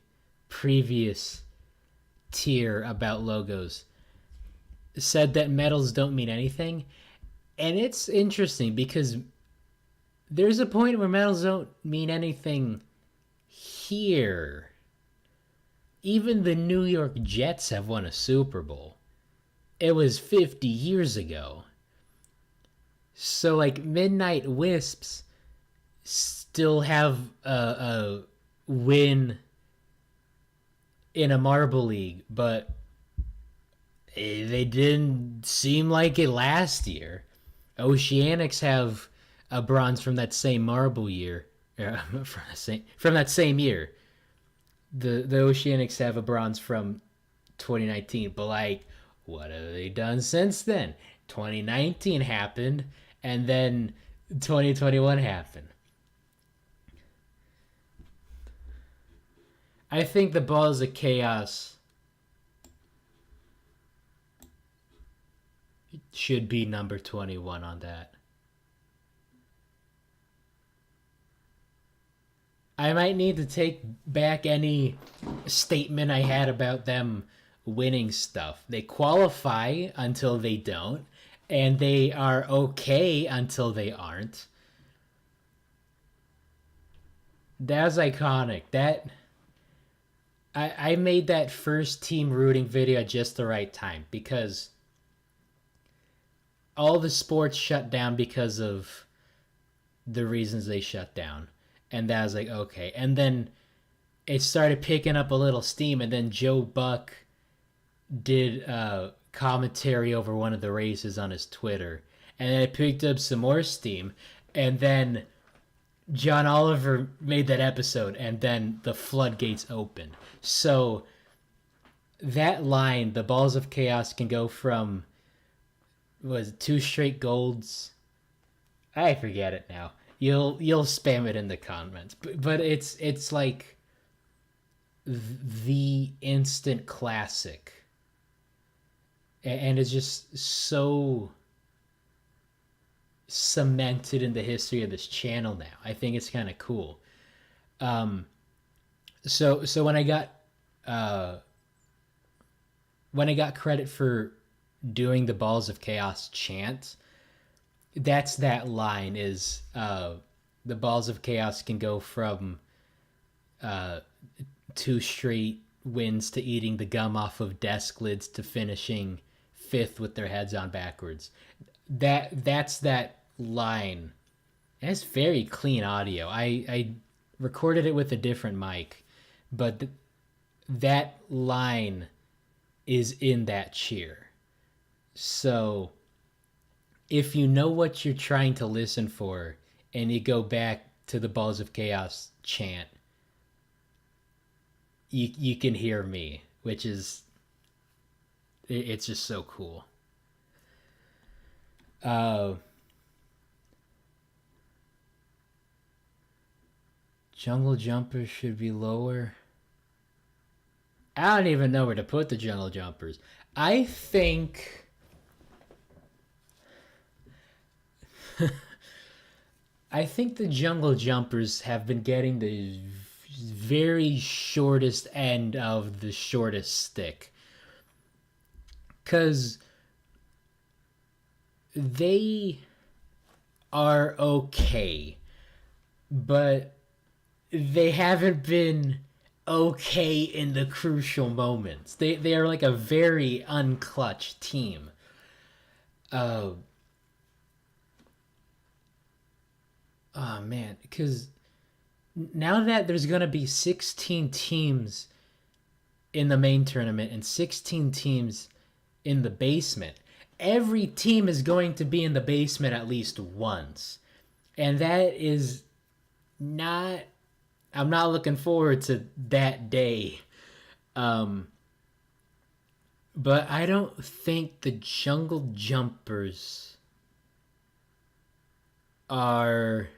previous tier about logos, said that medals don't mean anything. And it's interesting because there's a point where medals don't mean anything here. Even the New York Jets have won a Super Bowl. It was 50 years ago. So, like, Midnight Wisps still have a win in a Marble League, but they didn't seem like it last year. Oceanics have a bronze from that same Marble year. From that same year. The Oceanics have a bronze from 2019, but like, what have they done since then? 2019 happened, and then 2021 happened. I think the Balls of Chaos should be number 21 on that. I might need to take back any statement I had about them winning stuff. They qualify until they don't, and they are okay until they aren't. That's iconic. I made that first team rooting video at just the right time because all the sports shut down because of the reasons they shut down. And that was like, okay. And then it started picking up a little steam, and then Joe Buck did commentary over one of the races on his Twitter. And then it picked up some more steam. And then John Oliver made that episode, and then the floodgates opened. So that line, the balls of chaos, can go from was it, two straight golds. I forget it now. You'll spam it in the comments, but it's like the instant classic, and it's just so cemented in the history of this channel now. I think it's kind of cool. Um, so uh, when I got credit for doing the balls of chaos chant, that's that line is the balls of chaos can go from uh, two straight wins to eating the gum off of desk lids to finishing fifth with their heads on backwards. That's that line. It has very clean audio. I recorded it with a different mic, but that line is in that cheer. So if you know what you're trying to listen for and you go back to the balls of chaos chant, you can hear me, which is it's just so cool. Uh, jungle jumpers should be lower. I don't even know where to put the jungle jumpers. I think I think the jungle jumpers have been getting the very shortest end of the shortest stick. Cause they are okay, but they haven't been okay in the crucial moments. They are like a very unclutched team. Uh, oh man, because now that there's gonna be 16 teams in the main tournament and 16 teams in the basement, every team is going to be in the basement at least once, and that is not. I'm not looking forward to that day. Um, but I don't think the jungle jumpers are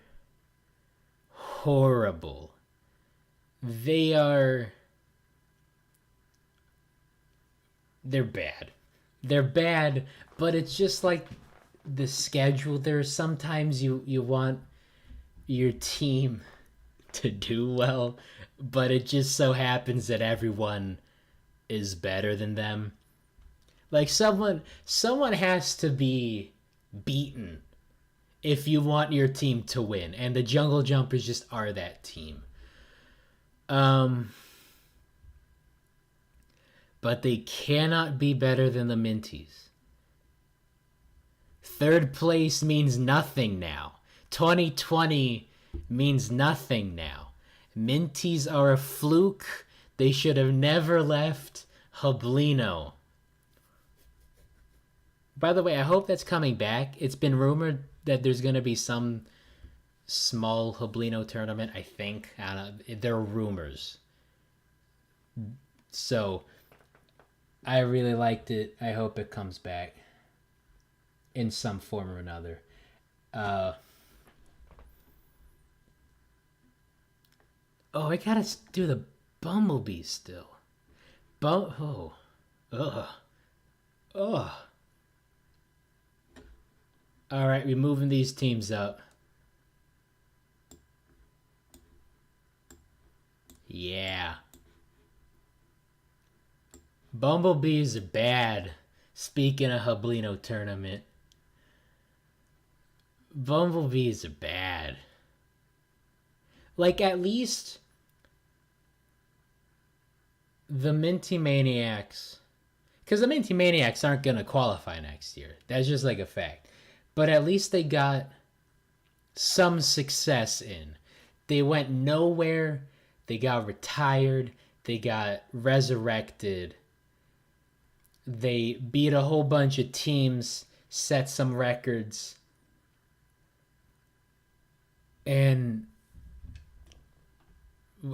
horrible. They are. They're bad. They're bad, but it's just like the schedule. There's sometimes you want your team to do well, but it just so happens that everyone is better than them. Like someone has to be beaten if you want your team to win, and the Jungle Jumpers just are that team. Um but they cannot be better than the Minties. Third place means nothing now. 2020 means nothing now. Minties are a fluke. They should have never left Hublino. By the way, I hope that's coming back. It's been rumored that there's going to be some small Hublino tournament, I think. I don't know. There are rumors. So, I really liked it. I hope it comes back in some form or another. Uh, oh, I gotta do the Bumblebee still. Oh. Ugh. Ugh. Alright, we're moving these teams up. Yeah. Bumblebees are bad. Speaking of Hublino tournament. Bumblebees are bad. Like, at least the Minty Maniacs, because the Minty Maniacs aren't going to qualify next year. That's just like a fact. But at least they got some success in. They went nowhere. They got retired. They got resurrected. They beat a whole bunch of teams, set some records, and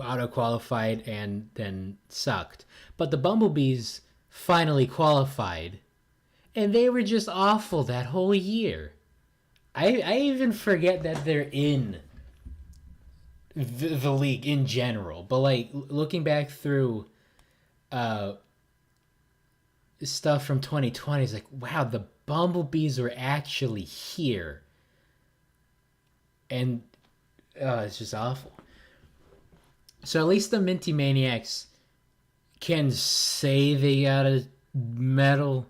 auto qualified and then sucked. But the Bumblebees finally qualified, and they were just awful that whole year. I even forget that they're in the league in general. But like looking back through stuff from 2020, is like, wow, the Bumblebees were actually here, and it's just awful. So at least the Minty Maniacs can say they got a medal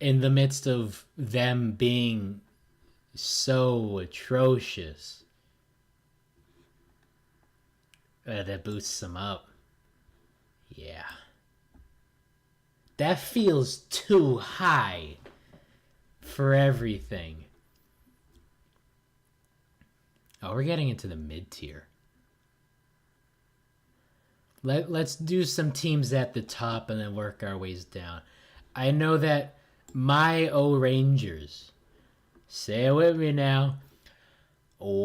in the midst of them being so atrocious. That boosts them up. Yeah. That feels too high for everything. Oh, we're getting into the mid-tier. Let's do some teams at the top and then work our ways down. I know that my O Rangers, say it with me now. Oh,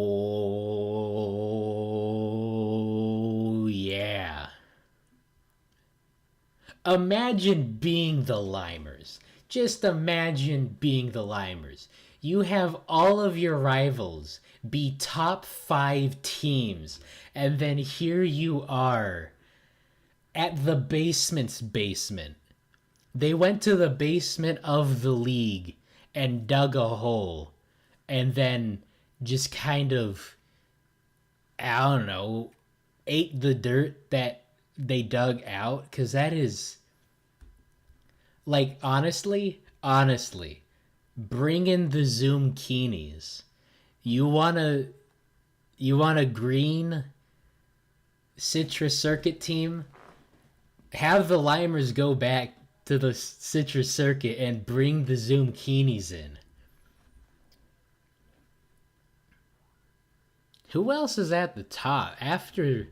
yeah. Imagine being the Limers. Just imagine being the Limers. You have all of your rivals be top 5 teams, and then here you are at the basement's basement. They went to the basement of the league and dug a hole, and then just kind of, I don't know, ate the dirt that they dug out. Because that is, like, honestly, bring in the Zoom Keenies. You want a green Citrus Circuit team? Have the Limers go back to the Citrus Circuit and bring the Zoom Keenies in. Who else is at the top? After,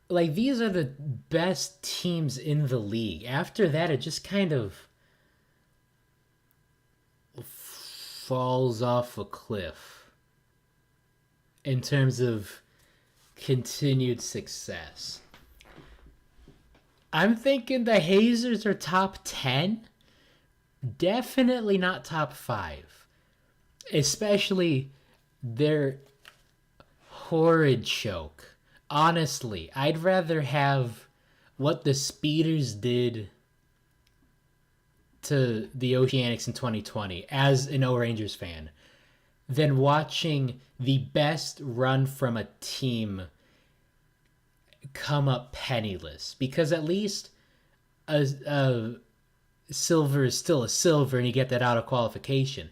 like, these are the best teams in the league. After that, it just kind of falls off a cliff in terms of continued success. I'm thinking the Hazers are top 10. Definitely not top 5. Especially their horrid choke. Honestly, I'd rather have what the Speeders did to the Oceanics in 2020 as an O Rangers fan than watching the best run from a team come up penniless, because at least a silver is still a silver and you get that out of qualification.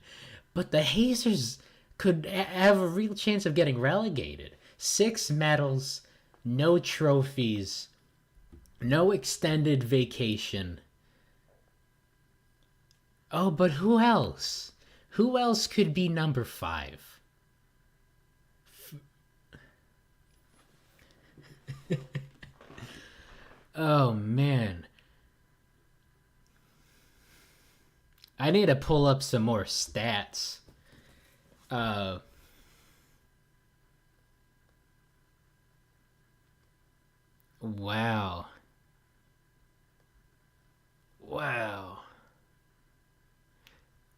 But the Hazers could have a real chance of getting relegated. 6 medals, no trophies, no extended vacation. Oh, but who else? Who else could be number 5? Oh, man. I need to pull up some more stats. Wow.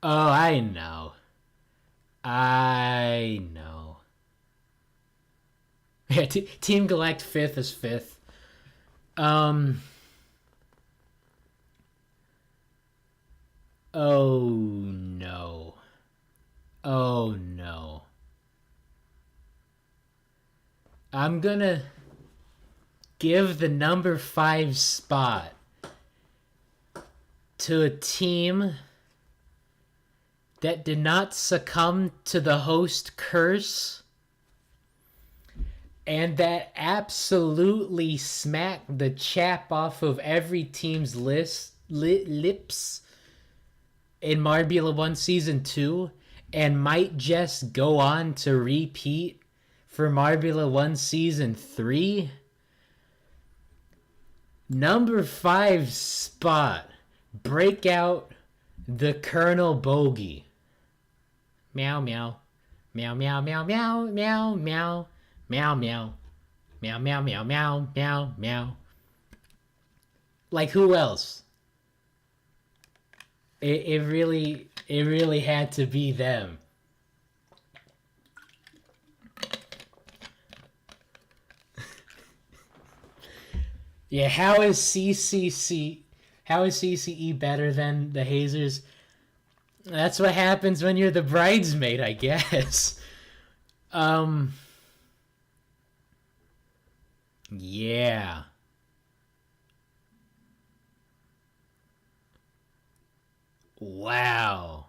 Oh, I know. Yeah, Team Galactic 5th is 5th. Oh no. Oh no. I'm gonna give the number 5 spot to a team that did not succumb to the host curse And that absolutely smacked the chap off of every team's lips in Marbula 1 Season 2 and might just go on to repeat for Marbula 1 Season 3. Number 5 spot. Breakout the Colonel Bogey. Meow meow. Meow meow meow meow meow meow meow meow meow meow meow meow meow meow. Like who else? It really had to be them. Yeah, how is CCE better than the Hazers? That's what happens when you're the bridesmaid, I guess. Um yeah. Wow.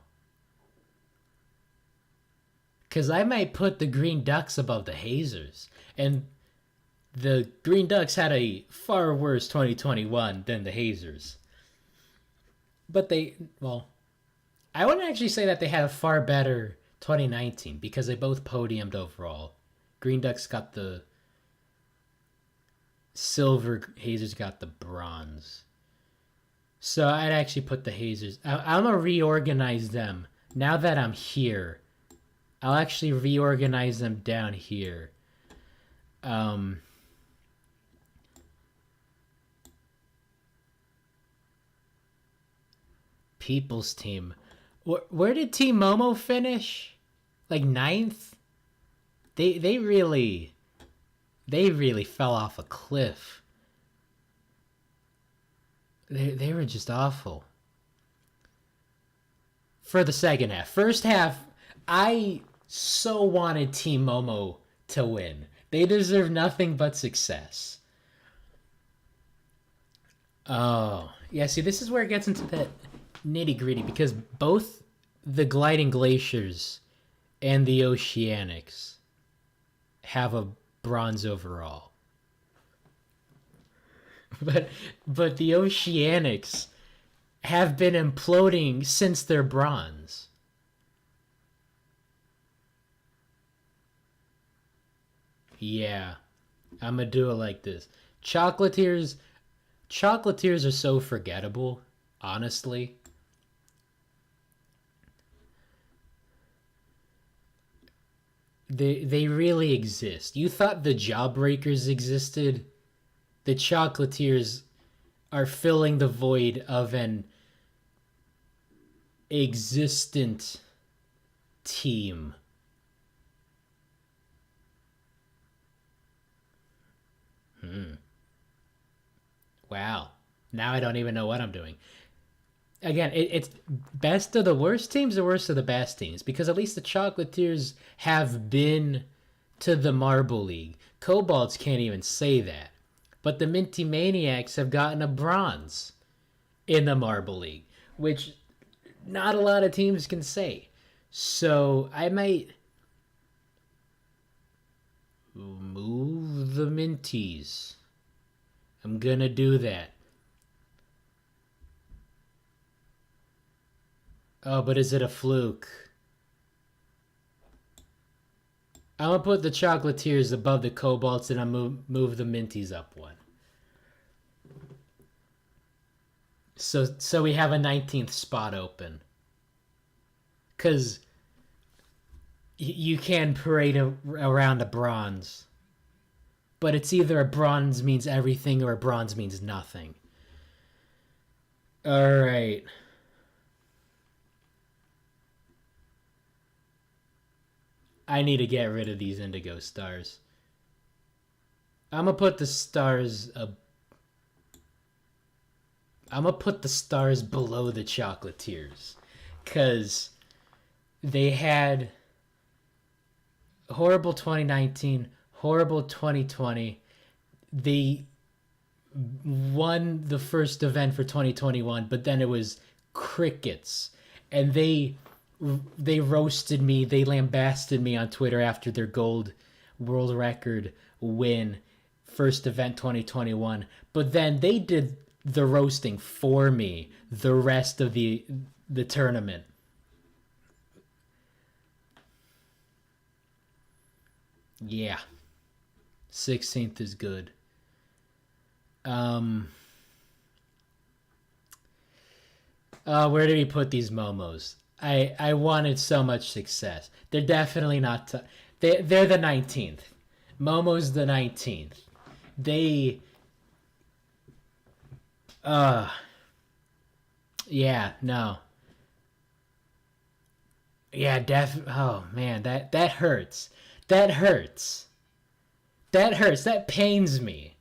Cuz I might put the Green Ducks above the Hazers. And the Green Ducks had a far worse 2021 than the Hazers. But I wouldn't actually say that they had a far better 2019 because they both podiumed overall. Green Ducks got the silver, Hazers got the bronze. So I'd actually put the Hazers. I'm going to reorganize them. Now that I'm here, I'll actually reorganize them down here. People's team. Where did Team Momo finish? Like ninth? They really fell off a cliff. They were just awful. For the second half. First half, I so wanted Team Momo to win. They deserve nothing but success. Oh. Yeah, see, this is where it gets into that nitty gritty because both the Gliding Glaciers and the Oceanics have a bronze overall. But the Oceanics have been imploding since their bronze. Yeah, I'm gonna do it like this. Chocolatiers, Chocolatiers are so forgettable, honestly. They really exist. You thought the Jawbreakers existed? The Chocolatiers are filling the void of an existent team. Wow. Now I don't even know what I'm doing. Again, it's best of the worst teams or worst of the best teams because at least the Chocolatiers have been to the Marble League. Cobalts can't even say that. But the Minty Maniacs have gotten a bronze in the Marble League, which not a lot of teams can say. So I might move the Minties. I'm gonna do that. Oh, but is it a fluke? I'm gonna put the Chocolatiers above the Cobalts and I move the Minties up one. So we have a 19th spot open. Cause you can parade around a bronze, but it's either a bronze means everything or a bronze means nothing. All right. I need to get rid of these indigo stars. I'm gonna put the stars I'm gonna put the stars below the Chocolatiers, cause they had horrible 2019, horrible 2020. They won the first event for 2021, but then it was crickets, and they roasted me. They lambasted me on Twitter after their gold world record win first event 2021, but then they did the roasting for me the rest of the tournament. Yeah, 16th is good. Um, where did he put these momos? I wanted so much success. They're definitely not. They're the 19th. Momo's the 19th. They. Uh. Yeah. No. Yeah. Oh man, that hurts. That hurts. That hurts. That pains me.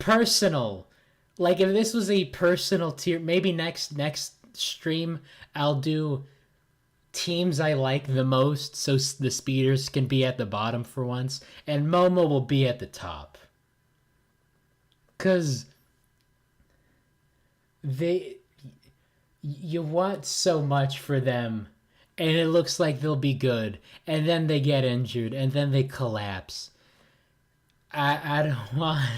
Personal. Like if this was a personal tier, maybe next stream I'll do teams I like the most, so the speeders can be at the bottom for once, and Momo will be at the top. Cause they, you want so much for them, and it looks like they'll be good, and then they get injured, and then they collapse. I don't want.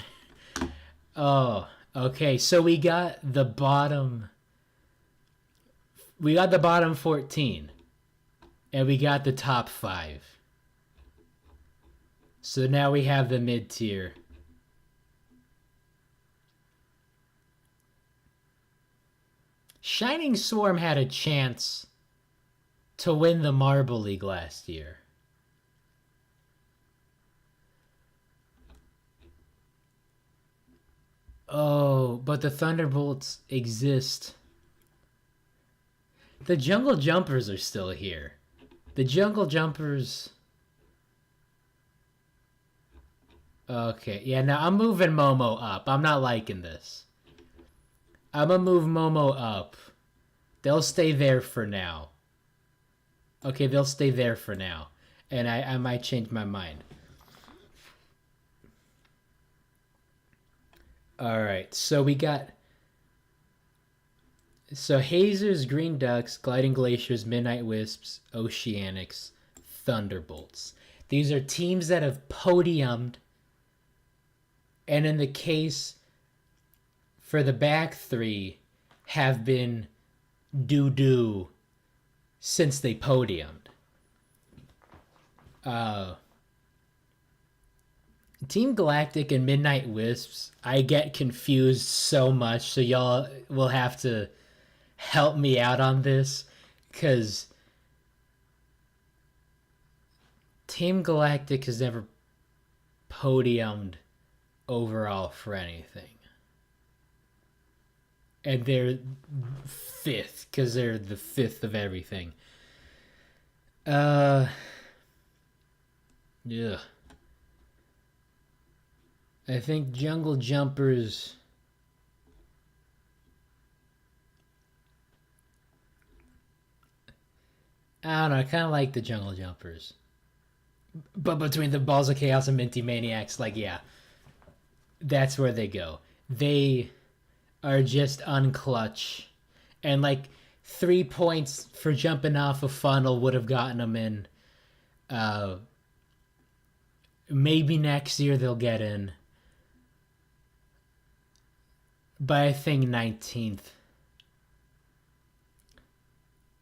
Oh, okay. So we got the bottom. We got the bottom 14, and we got the top 5. So now we have the mid tier. Shining Swarm had a chance to win the Marble League last year. Oh, but the Thunderbolts exist. The Jungle Jumpers are still here. The Jungle Jumpers. Okay, yeah, now I'm moving Momo up. I'm not liking this. I'm gonna move Momo up. They'll stay there for now. Okay, they'll stay there for now. And I might change my mind. Alright, so we got. So Hazers, Green Ducks, Gliding Glaciers, Midnight Wisps, Oceanics, Thunderbolts. These are teams that have podiumed. And in the case for the back 3, have been doo-doo since they podiumed. Team Galactic and Midnight Wisps, I get confused so much, so y'all will have to help me out on this, because Team Galactic has never podiumed overall for anything. And they're 5th, because they're the 5th of everything. Yeah. I think Jungle Jumpers. I don't know. I kind of like the Jungle Jumpers. But between the Balls of Chaos and Minty Maniacs, like, yeah. That's where they go. They are just unclutch. And, like, 3 points for jumping off a funnel would have gotten them in. Maybe next year they'll get in. But I think 19th.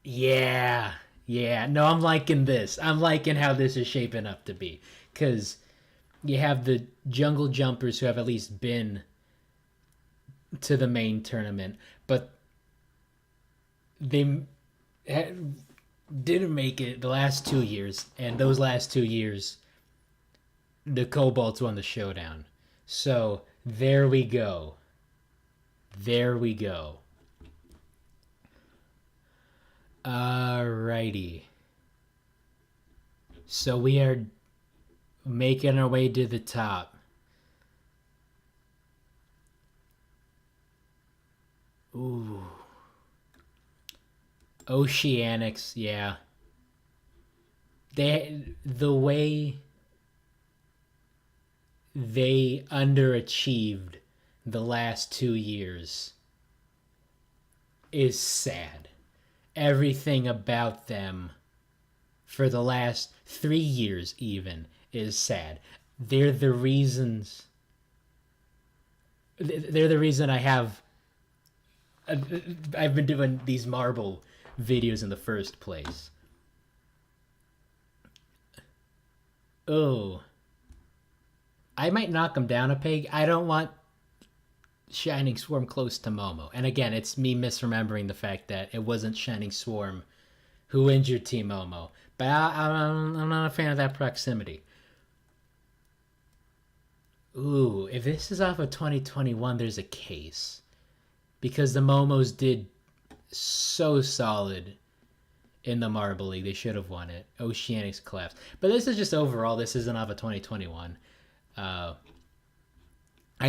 Yeah. Yeah. No, I'm liking this. I'm liking how this is shaping up to be. Because you have the Jungle Jumpers who have at least been to the main tournament. But they didn't make it the last 2 years. And those last 2 years, the Cobalts won the showdown. So there we go. There we go. Alrighty. So we are making our way to the top. Ooh. Oceanics, yeah. The way they underachieved the last 2 years is sad. Everything about them for the last 3 years even is sad. They're the reasons. They're the reason I have. I've been doing these marble videos in the first place. Oh, I might knock him down a peg. I don't want Shining Swarm close to Momo. And again, it's me misremembering the fact that it wasn't Shining Swarm who injured Team Momo. But I'm not a fan of that proximity. Ooh, if this is off of 2021, there's a case. Because the Momos did so solid in the Marble League. They should have won it. Oceanics collapsed. But this is just overall, this isn't off of 2021. I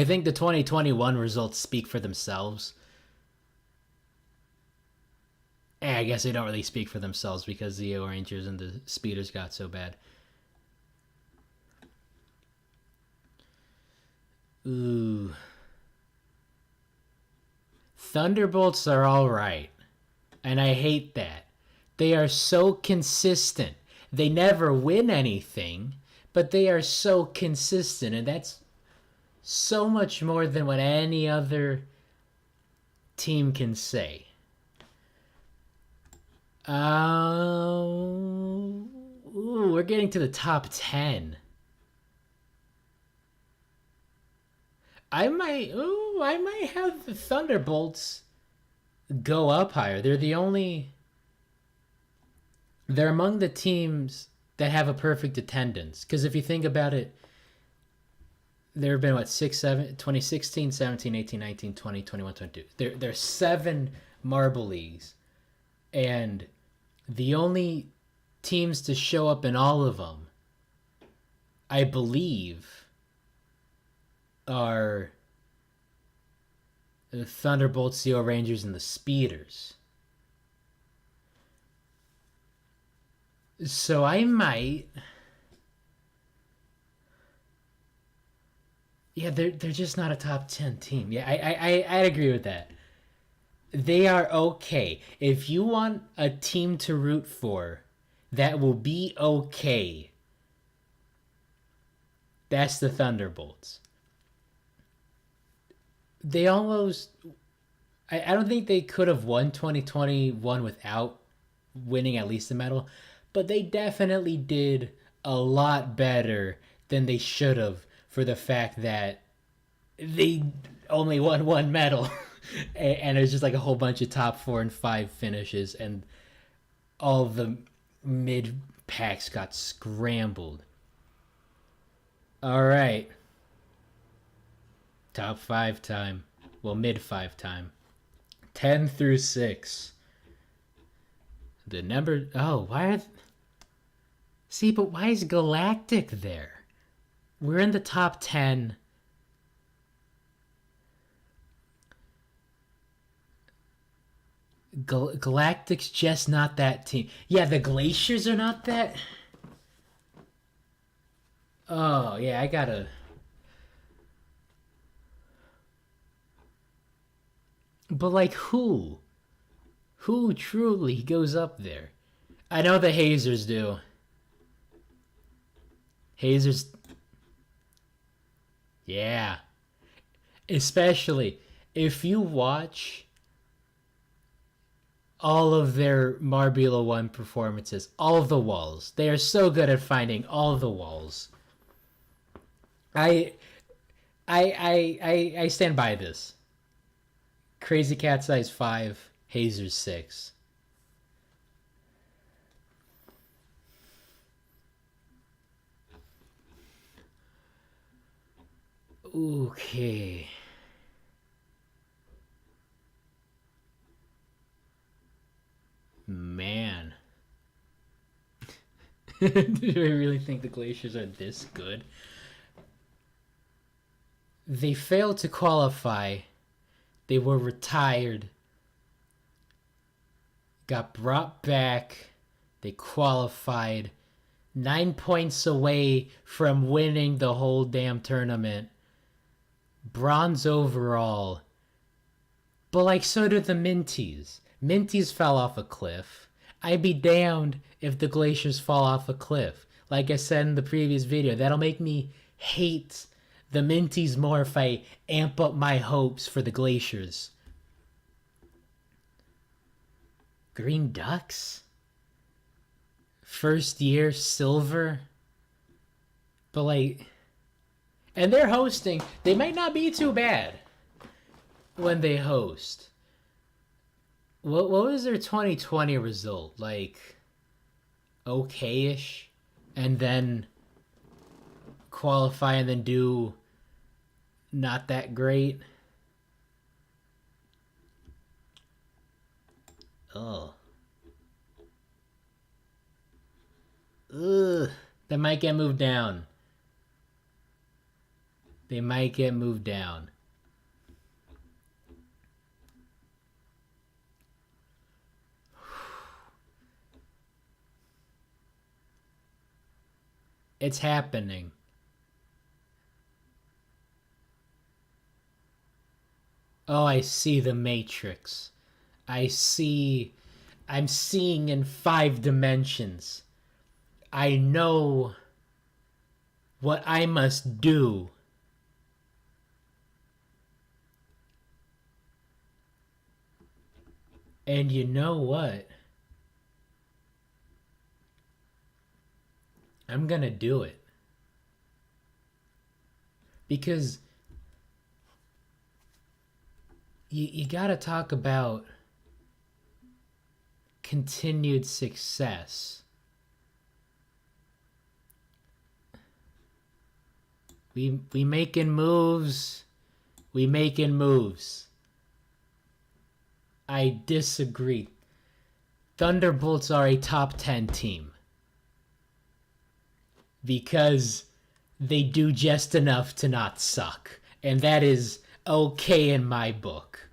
think the 2021 results speak for themselves. I guess they don't really speak for themselves because the Rangers and the Speeders got so bad. Ooh. Thunderbolts are alright. And I hate that. They are so consistent. They never win anything, but they are so consistent. And that's so much more than what any other team can say. We're getting to the top 10. I might have the Thunderbolts go up higher. They're among the teams that have a perfect attendance. Because if you think about it, there have been, 2016, 17, 18, 19, 20, 21, 22. There's 7 Marble Leagues. And the only teams to show up in all of them, I believe, are the Thunderbolts, the Rangers, and the Speeders. So I might... Yeah, they're just not a top 10 team. Yeah, I'd agree with that. They are okay. If you want a team to root for that will be okay, that's the Thunderbolts. They almost... I don't think they could have won 2021 without winning at least a medal, but they definitely did a lot better than they should have for the fact that they only won 1 medal. And it was just like a whole bunch of top 4 and 5 finishes, and all the mid packs got scrambled. All right. Top 5 time. Well, mid 5 time. 10 through 6. The number... Oh, why are... See, but why is Galactic there? We're in the top 10. Galactic's just not that team. Yeah, the Glaciers are not that... Oh, yeah, I gotta... But, like, who? Who truly goes up there? I know the Hazers do. Hazers... Yeah. Especially if you watch all of their Marbula 1 performances, all of the walls. They are so good at finding all the walls. I stand by this. Crazy Cat Size 5, Hazers 6. Okay. Man. Do I really think the Glaciers are this good? They failed to qualify. They were retired. Got brought back. They qualified. 9 points away from winning the whole damn tournament. Bronze overall. But like, so did the Minties. Minties fell off a cliff. I'd be damned if the Glaciers fall off a cliff. like I said in the previous video, that'll make me hate the Minties more if I amp up my hopes for the Glaciers. Green Ducks? First year silver? But like, and they're hosting. They might not be too bad when they host. What was their 2020 result? Like, okay-ish? And then qualify and then do not that great? Oh. Ugh. They might get moved down. They might get moved down. It's happening. Oh, I see the Matrix. I'm seeing in 5 dimensions. I know what I must do. And you know what? I'm gonna do it. Because you gotta talk about continued success. We making moves. We making moves. I disagree. Thunderbolts are a top 10 team. Because they do just enough to not suck. And that is okay in my book.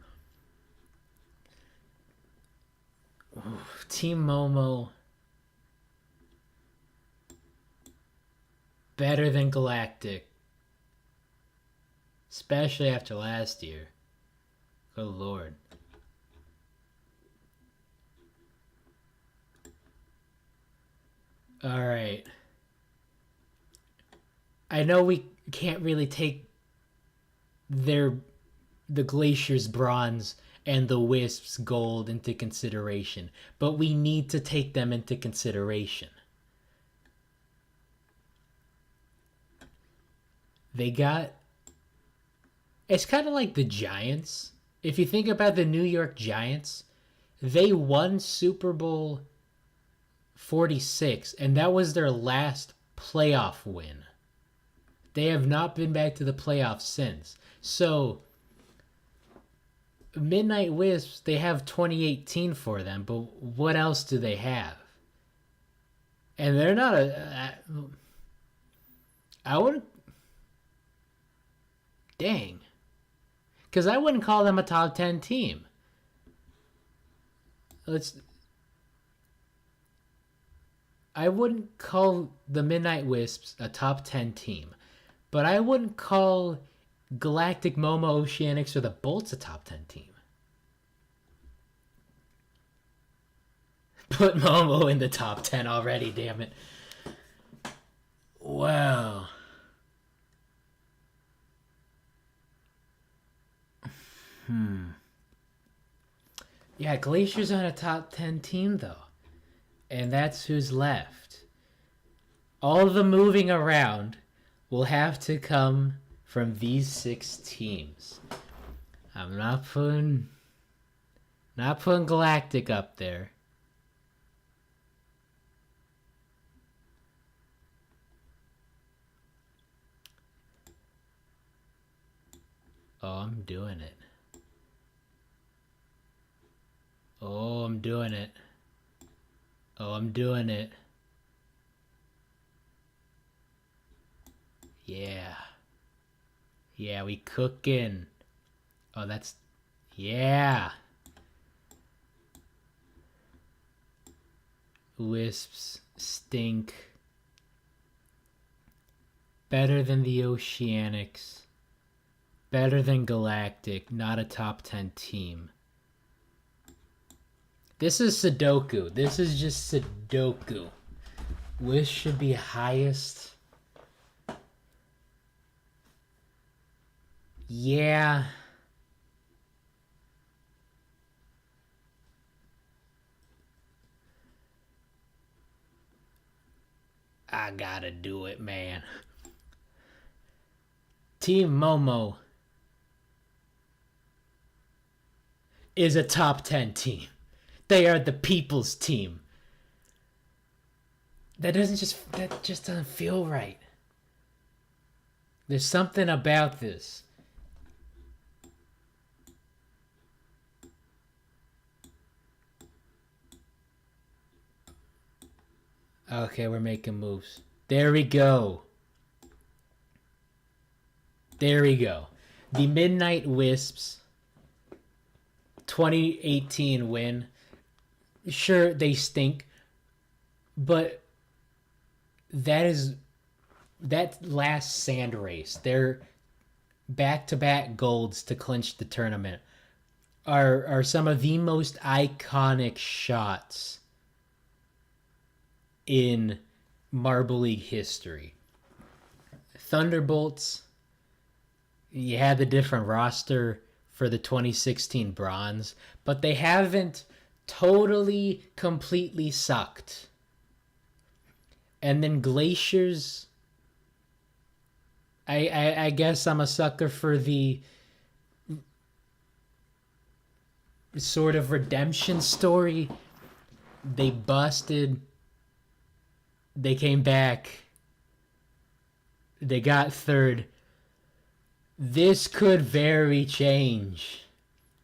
Team Momo. Better than Galactic. Especially after last year. Good lord. Alright. I know we can't really take the Glaciers bronze and the Wisps gold into consideration, but we need to take them into consideration. They got... It's kind of like the Giants. If you think about the New York Giants, they won Super Bowl 46, and that was their last playoff win. They have not been back to the playoffs since. So, Midnight Wisps, they have 2018 for them, but what else do they have? And they're not I wouldn't... Dang. Because I wouldn't call them a top 10 team. I wouldn't call the Midnight Wisps a top 10 team. But I wouldn't call Galactic, Momo, Oceanics, or the Bolts a top 10 team. Put Momo in the top 10 already, damn it. Wow. Yeah, Glacier's on a top 10 team, though. And that's who's left. All the moving around will have to come from these 6 teams. I'm not putting Galactic up there. Oh, I'm doing it. Oh, I'm doing it. Oh, I'm doing it. Yeah. Yeah, we cooking. Oh, that's... Yeah. Wisps stink. Better than the Oceanics. Better than Galactic. Not a top 10 team. This is Sudoku. This is just Sudoku. Wish should be highest. Yeah. I gotta do it, man. Team Momo is a top 10 team. They are the people's team. That just doesn't feel right. There's something about this. Okay, we're making moves. There we go. There we go. The Midnight Wisps 2018 win. Sure, they stink, but that last sand race. Their back-to-back golds to clinch the tournament are some of the most iconic shots in Marble League history. Thunderbolts, you had the different roster for the 2016 bronze, but they haven't totally, completely sucked. And then Glaciers, I guess I'm a sucker for the sort of redemption story. They busted. They came back. They got third. This could very change.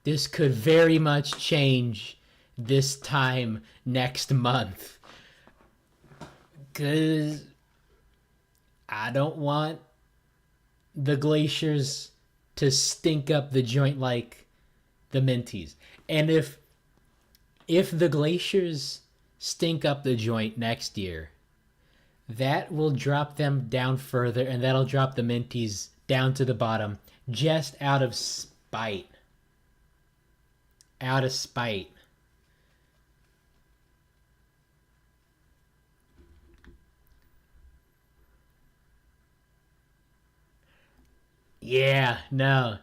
This could very much change this time next month. Because I don't want the Glaciers to stink up the joint like the Minties. And if the Glaciers stink up the joint next year, that will drop them down further, and that'll drop the Minties down to the bottom just out of spite. Out of spite. Yeah, no.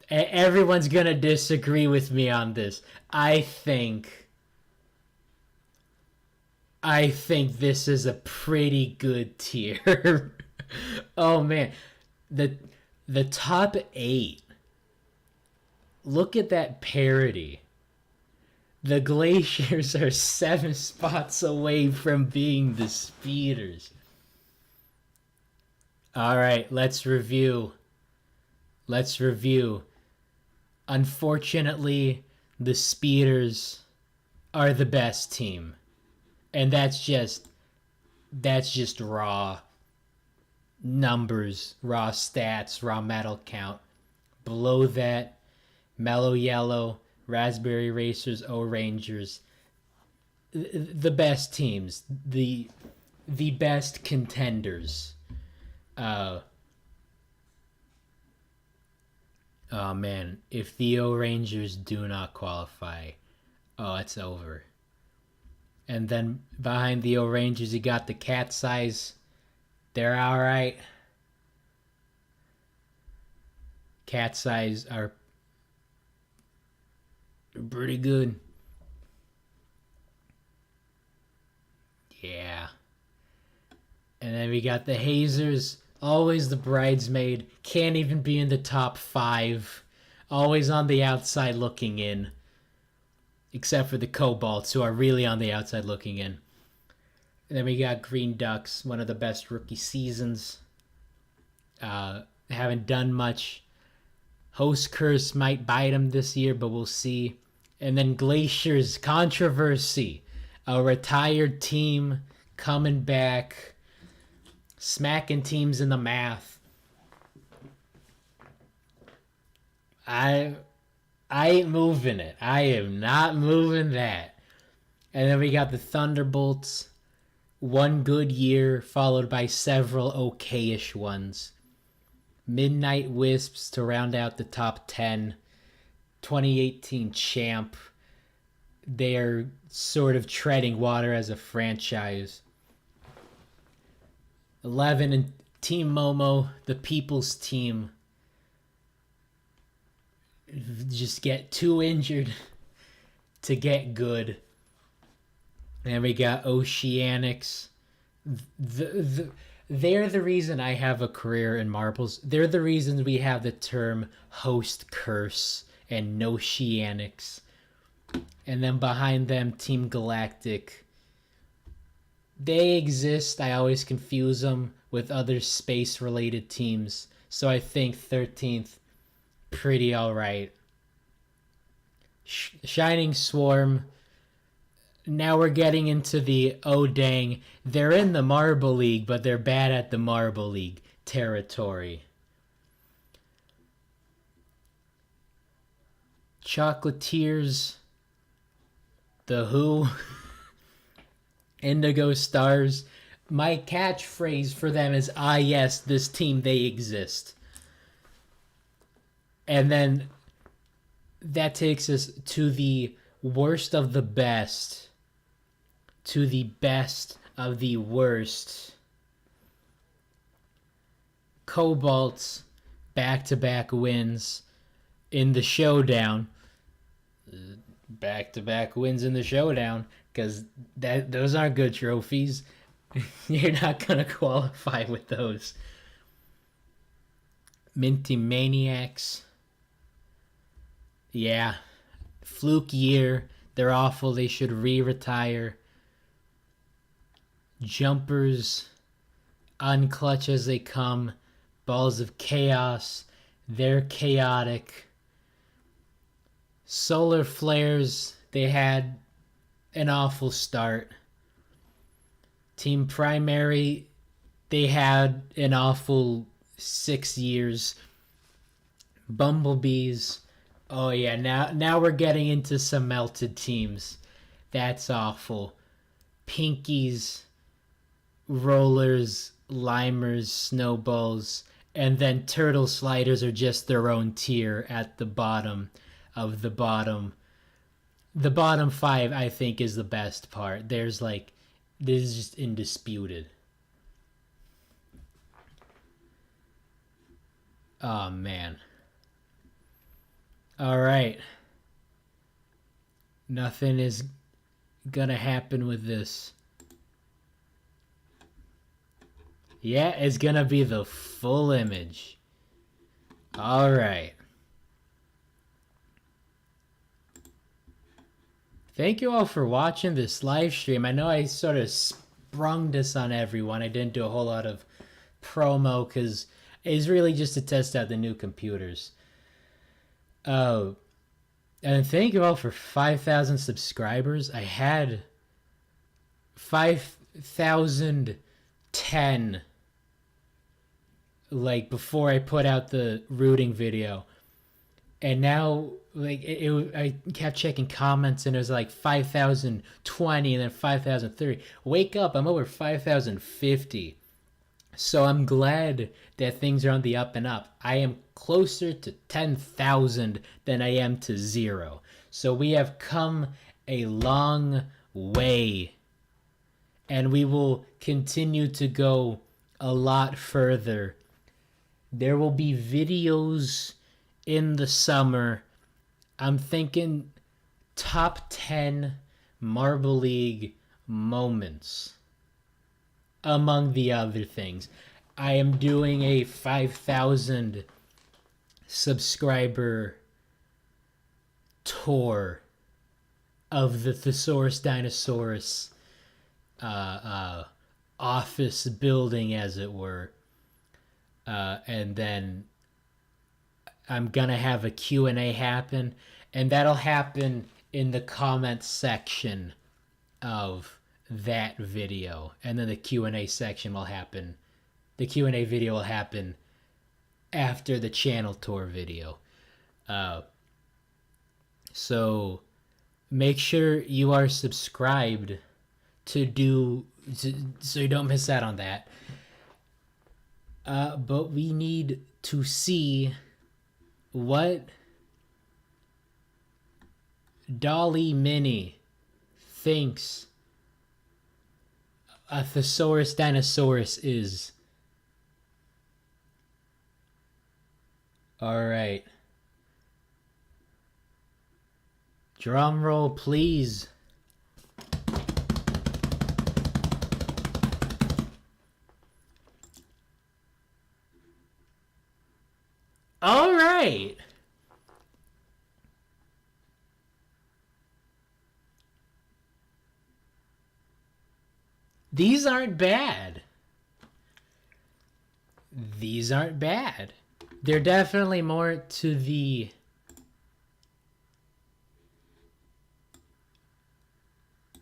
Everyone's gonna disagree with me on this. I think this is a pretty good tier. Oh man, the the top 8. Look at that parity. The Glaciers are 7 spots away from being the Speeders. All right, let's review. Let's review. Unfortunately, the Speeders are the best team. And that's just raw numbers, raw stats, raw medal count. Below that, Mellow Yellow, Raspberry Racers, O Rangers, the best teams, the best contenders. Uh, oh man, if the O Rangers do not qualify, oh, it's over. And then behind the O Rangers, you got the Cat's Eyes. They're all right. Cat's Eyes are pretty good. Yeah. And then we got the Hazers, always the bridesmaid, can't even be in the top 5, always on the outside looking in, except for the Cobalts, who are really on the outside looking in. And then we got Green Ducks, one of the best rookie seasons. Haven't done much. Host curse might bite them this year, but we'll see. And then Glaciers controversy, a retired team coming back, smacking teams in the math. I ain't moving it. I am not moving that. And then we got the Thunderbolts. One good year followed by several okayish ones. Midnight Wisps to round out the top 10. 2018 champ. They're sort of treading water as a franchise. 11 and Team Momo, the people's team, just get too injured to get good. And we got Oceanics. They're the reason I have a career in marbles. They're the reason we have the term host curse and Oceanics. And then behind them, Team Galactic. They exist. I always confuse them with other space-related teams. So I think 13th, pretty alright. Shining Swarm. Now we're getting into the, oh dang, they're in the Marble League, but they're bad at the Marble League territory. Chocolatiers. The Who. Indigo Stars. My catchphrase for them is, ah yes, this team, they exist. And then that takes us to the worst of the best. To the best of the worst. Cobalt's back-to-back wins in the showdown. Back-to-back wins in the showdown, because those aren't good trophies. You're not going to qualify with those. Minty Maniacs. Yeah. Fluke year. They're awful. They should re-retire. Jumpers. Unclutch as they come. Balls of Chaos. They're chaotic. Solar Flares. They had an awful start. Team Primary. They had an awful 6 years. Bumblebees. Oh yeah, now we're getting into some melted teams. That's awful. Pinkies, Rollers, Limers, Snowballs, and then Turtle Sliders are just their own tier at the bottom of the bottom. The bottom 5, I think, is the best part. This is just indisputed. Oh man. All right. Nothing is gonna happen with this. Yeah, it's gonna be the full image. All right. Thank you all for watching this live stream. I know I sort of sprung this on everyone. I didn't do a whole lot of promo because it's really just to test out the new computers. Oh, and thank you all for 5,000 subscribers. I had 5,010 like before I put out the rooting video, and now like I kept checking comments and it was like 5,020 and then 5,030. Wake up, I'm over 5,050. So I'm glad that things are on the up and up. I am closer to 10,000 than I am to 0. So we have come a long way. And we will continue to go a lot further. There will be videos in the summer. I'm thinking top 10 Marble League moments. Among the other things, I am doing a 5,000 subscriber tour of the Thesaurus Dinosaurus office building, as it were. And then I'm going to have a Q&A happen, and that'll happen in the comments section of that video, and then the Q&A section will happen. The Q&A video will happen after the channel tour video. So make sure you are subscribed so you don't miss out on that. But we need to see what Dolly Mini thinks a thesaurus dinosaurus is. All right. Drum roll, please. All right. These aren't bad. These aren't bad. They're definitely more to the.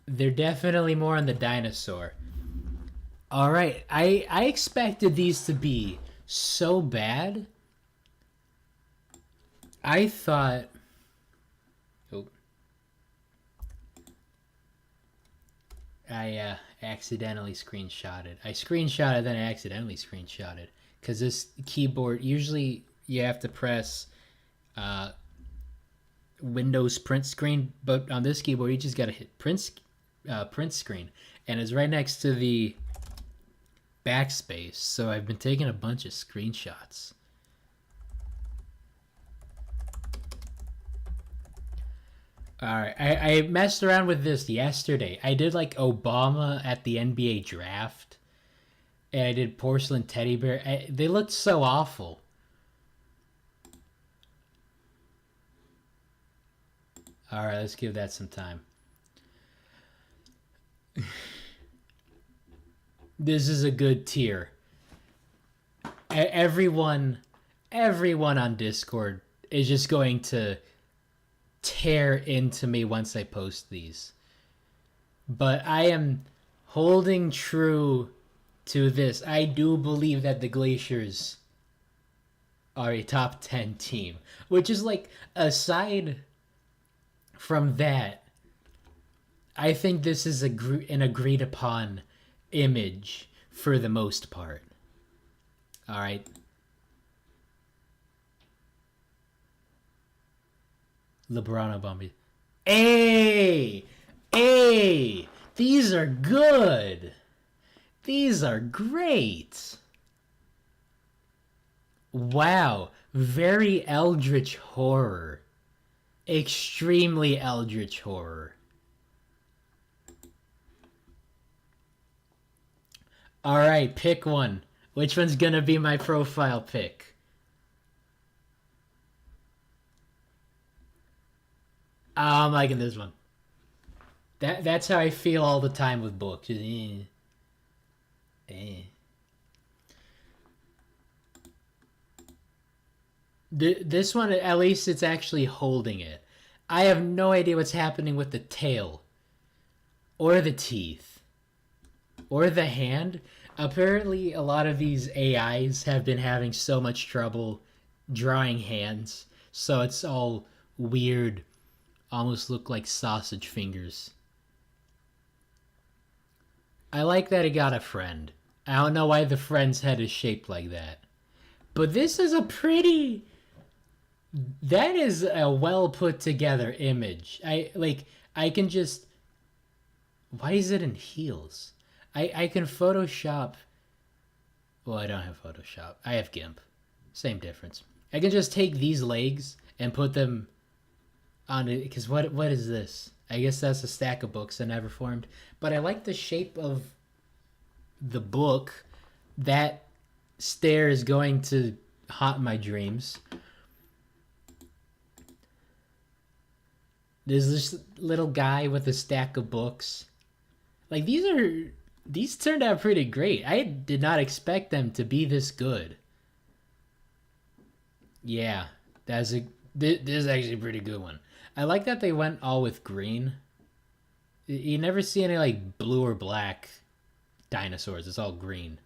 They're definitely more on the dinosaur. All right. I expected these to be so bad. I thought. Oh. I accidentally screenshotted. I screenshotted, then I accidentally screenshotted. Because this keyboard, usually you have to press Windows print screen, but on this keyboard, you just got to hit print screen. And it's right next to the backspace. So I've been taking a bunch of screenshots. All right, I messed around with this yesterday. I did like Obama at the NBA draft, and I did porcelain teddy bear. They looked so awful. All right, let's give that some time. This is a good tier. Everyone, everyone on Discord is just going to tear into me once I post these. But I am holding true to this. I do believe that the Glaciers are a top 10 team, which is like, aside from that, I think this is an agreed upon image for the most part. All right. LeBron Obama. Hey! Hey! These are good! These are great! Wow. Very eldritch horror. Extremely eldritch horror. Alright, pick one. Which one's gonna be my profile pick? I'm liking this one. That's how I feel all the time with books. This one, at least it's actually holding it. I have no idea what's happening with the tail, or the teeth, or the hand. Apparently, a lot of these AIs have been having so much trouble drawing hands, so it's all weird, almost look like sausage fingers. I like that he got a friend. I don't know why the friend's head is shaped like that. But this is a pretty. That is a well put together image. I can just. Why is it in heels? I can Photoshop. Well, I don't have Photoshop. I have GIMP. Same difference. I can just take these legs and put them on it. Because what is this? I guess that's a stack of books that never formed. But I like the shape of the book. That stair is going to haunt my dreams. There's this little guy with a stack of books. Like, these turned out pretty great. I did not expect them to be this good. Yeah, this is actually a pretty good one. I like that they went all with green. You never see any like blue or black dinosaurs. It's all green.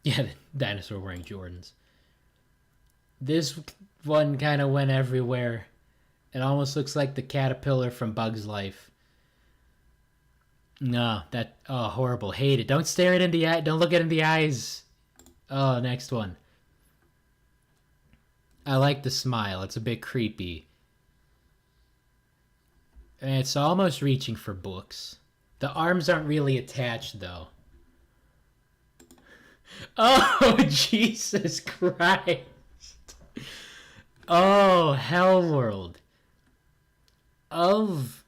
Yeah, the dinosaur wearing Jordans. This one kind of went everywhere. It almost looks like the caterpillar from Bug's Life. No, horrible. Hate it. Don't stare it in the eye. Don't look it in the eyes. Oh, next one. I like the smile. It's a bit creepy. And it's almost reaching for books. The arms aren't really attached, though. Oh, Jesus Christ. Oh, Hell World. Of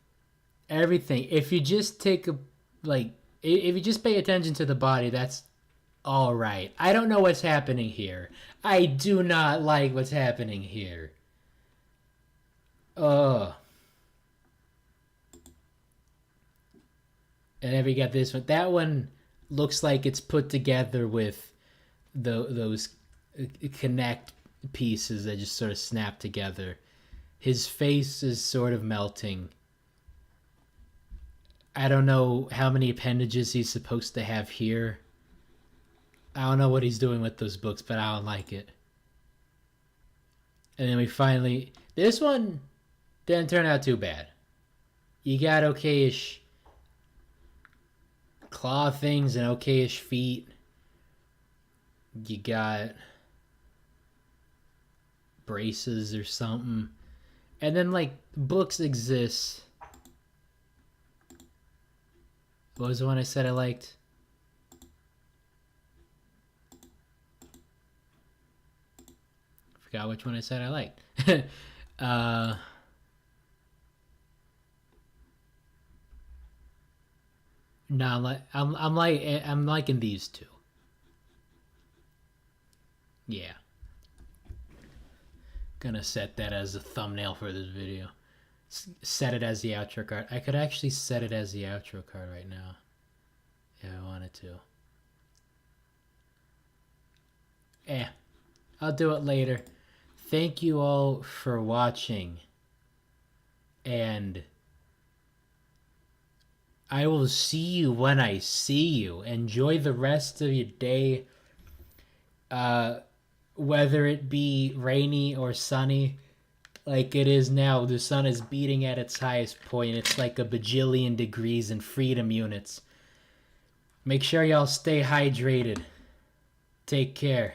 everything, if you just take a, like, if you just pay attention to the body, that's all right. I don't know what's happening here. I do not like what's happening here. Ugh. And then we got this one. That one looks like it's put together with those connect pieces that just sort of snap together. His face is sort of melting. I don't know how many appendages he's supposed to have here. I don't know what he's doing with those books, but I don't like it. And then we finally... This one didn't turn out too bad. You got okayish claw things and okayish feet. You got braces or something. And then, like, books exist. What was the one I said I liked? Forgot which one I said I liked. No, I'm liking these two. Yeah. Gonna set that as a thumbnail for this video. Set it as the outro card. I could actually set it as the outro card right now. If I wanted to. I'll do it later. Thank you all for watching. And I will see you when I see you. Enjoy the rest of your day. Whether it be rainy or sunny, like it is now. The sun is beating at its highest point. It's like a bajillion degrees in freedom units. Make sure y'all stay hydrated. Take care.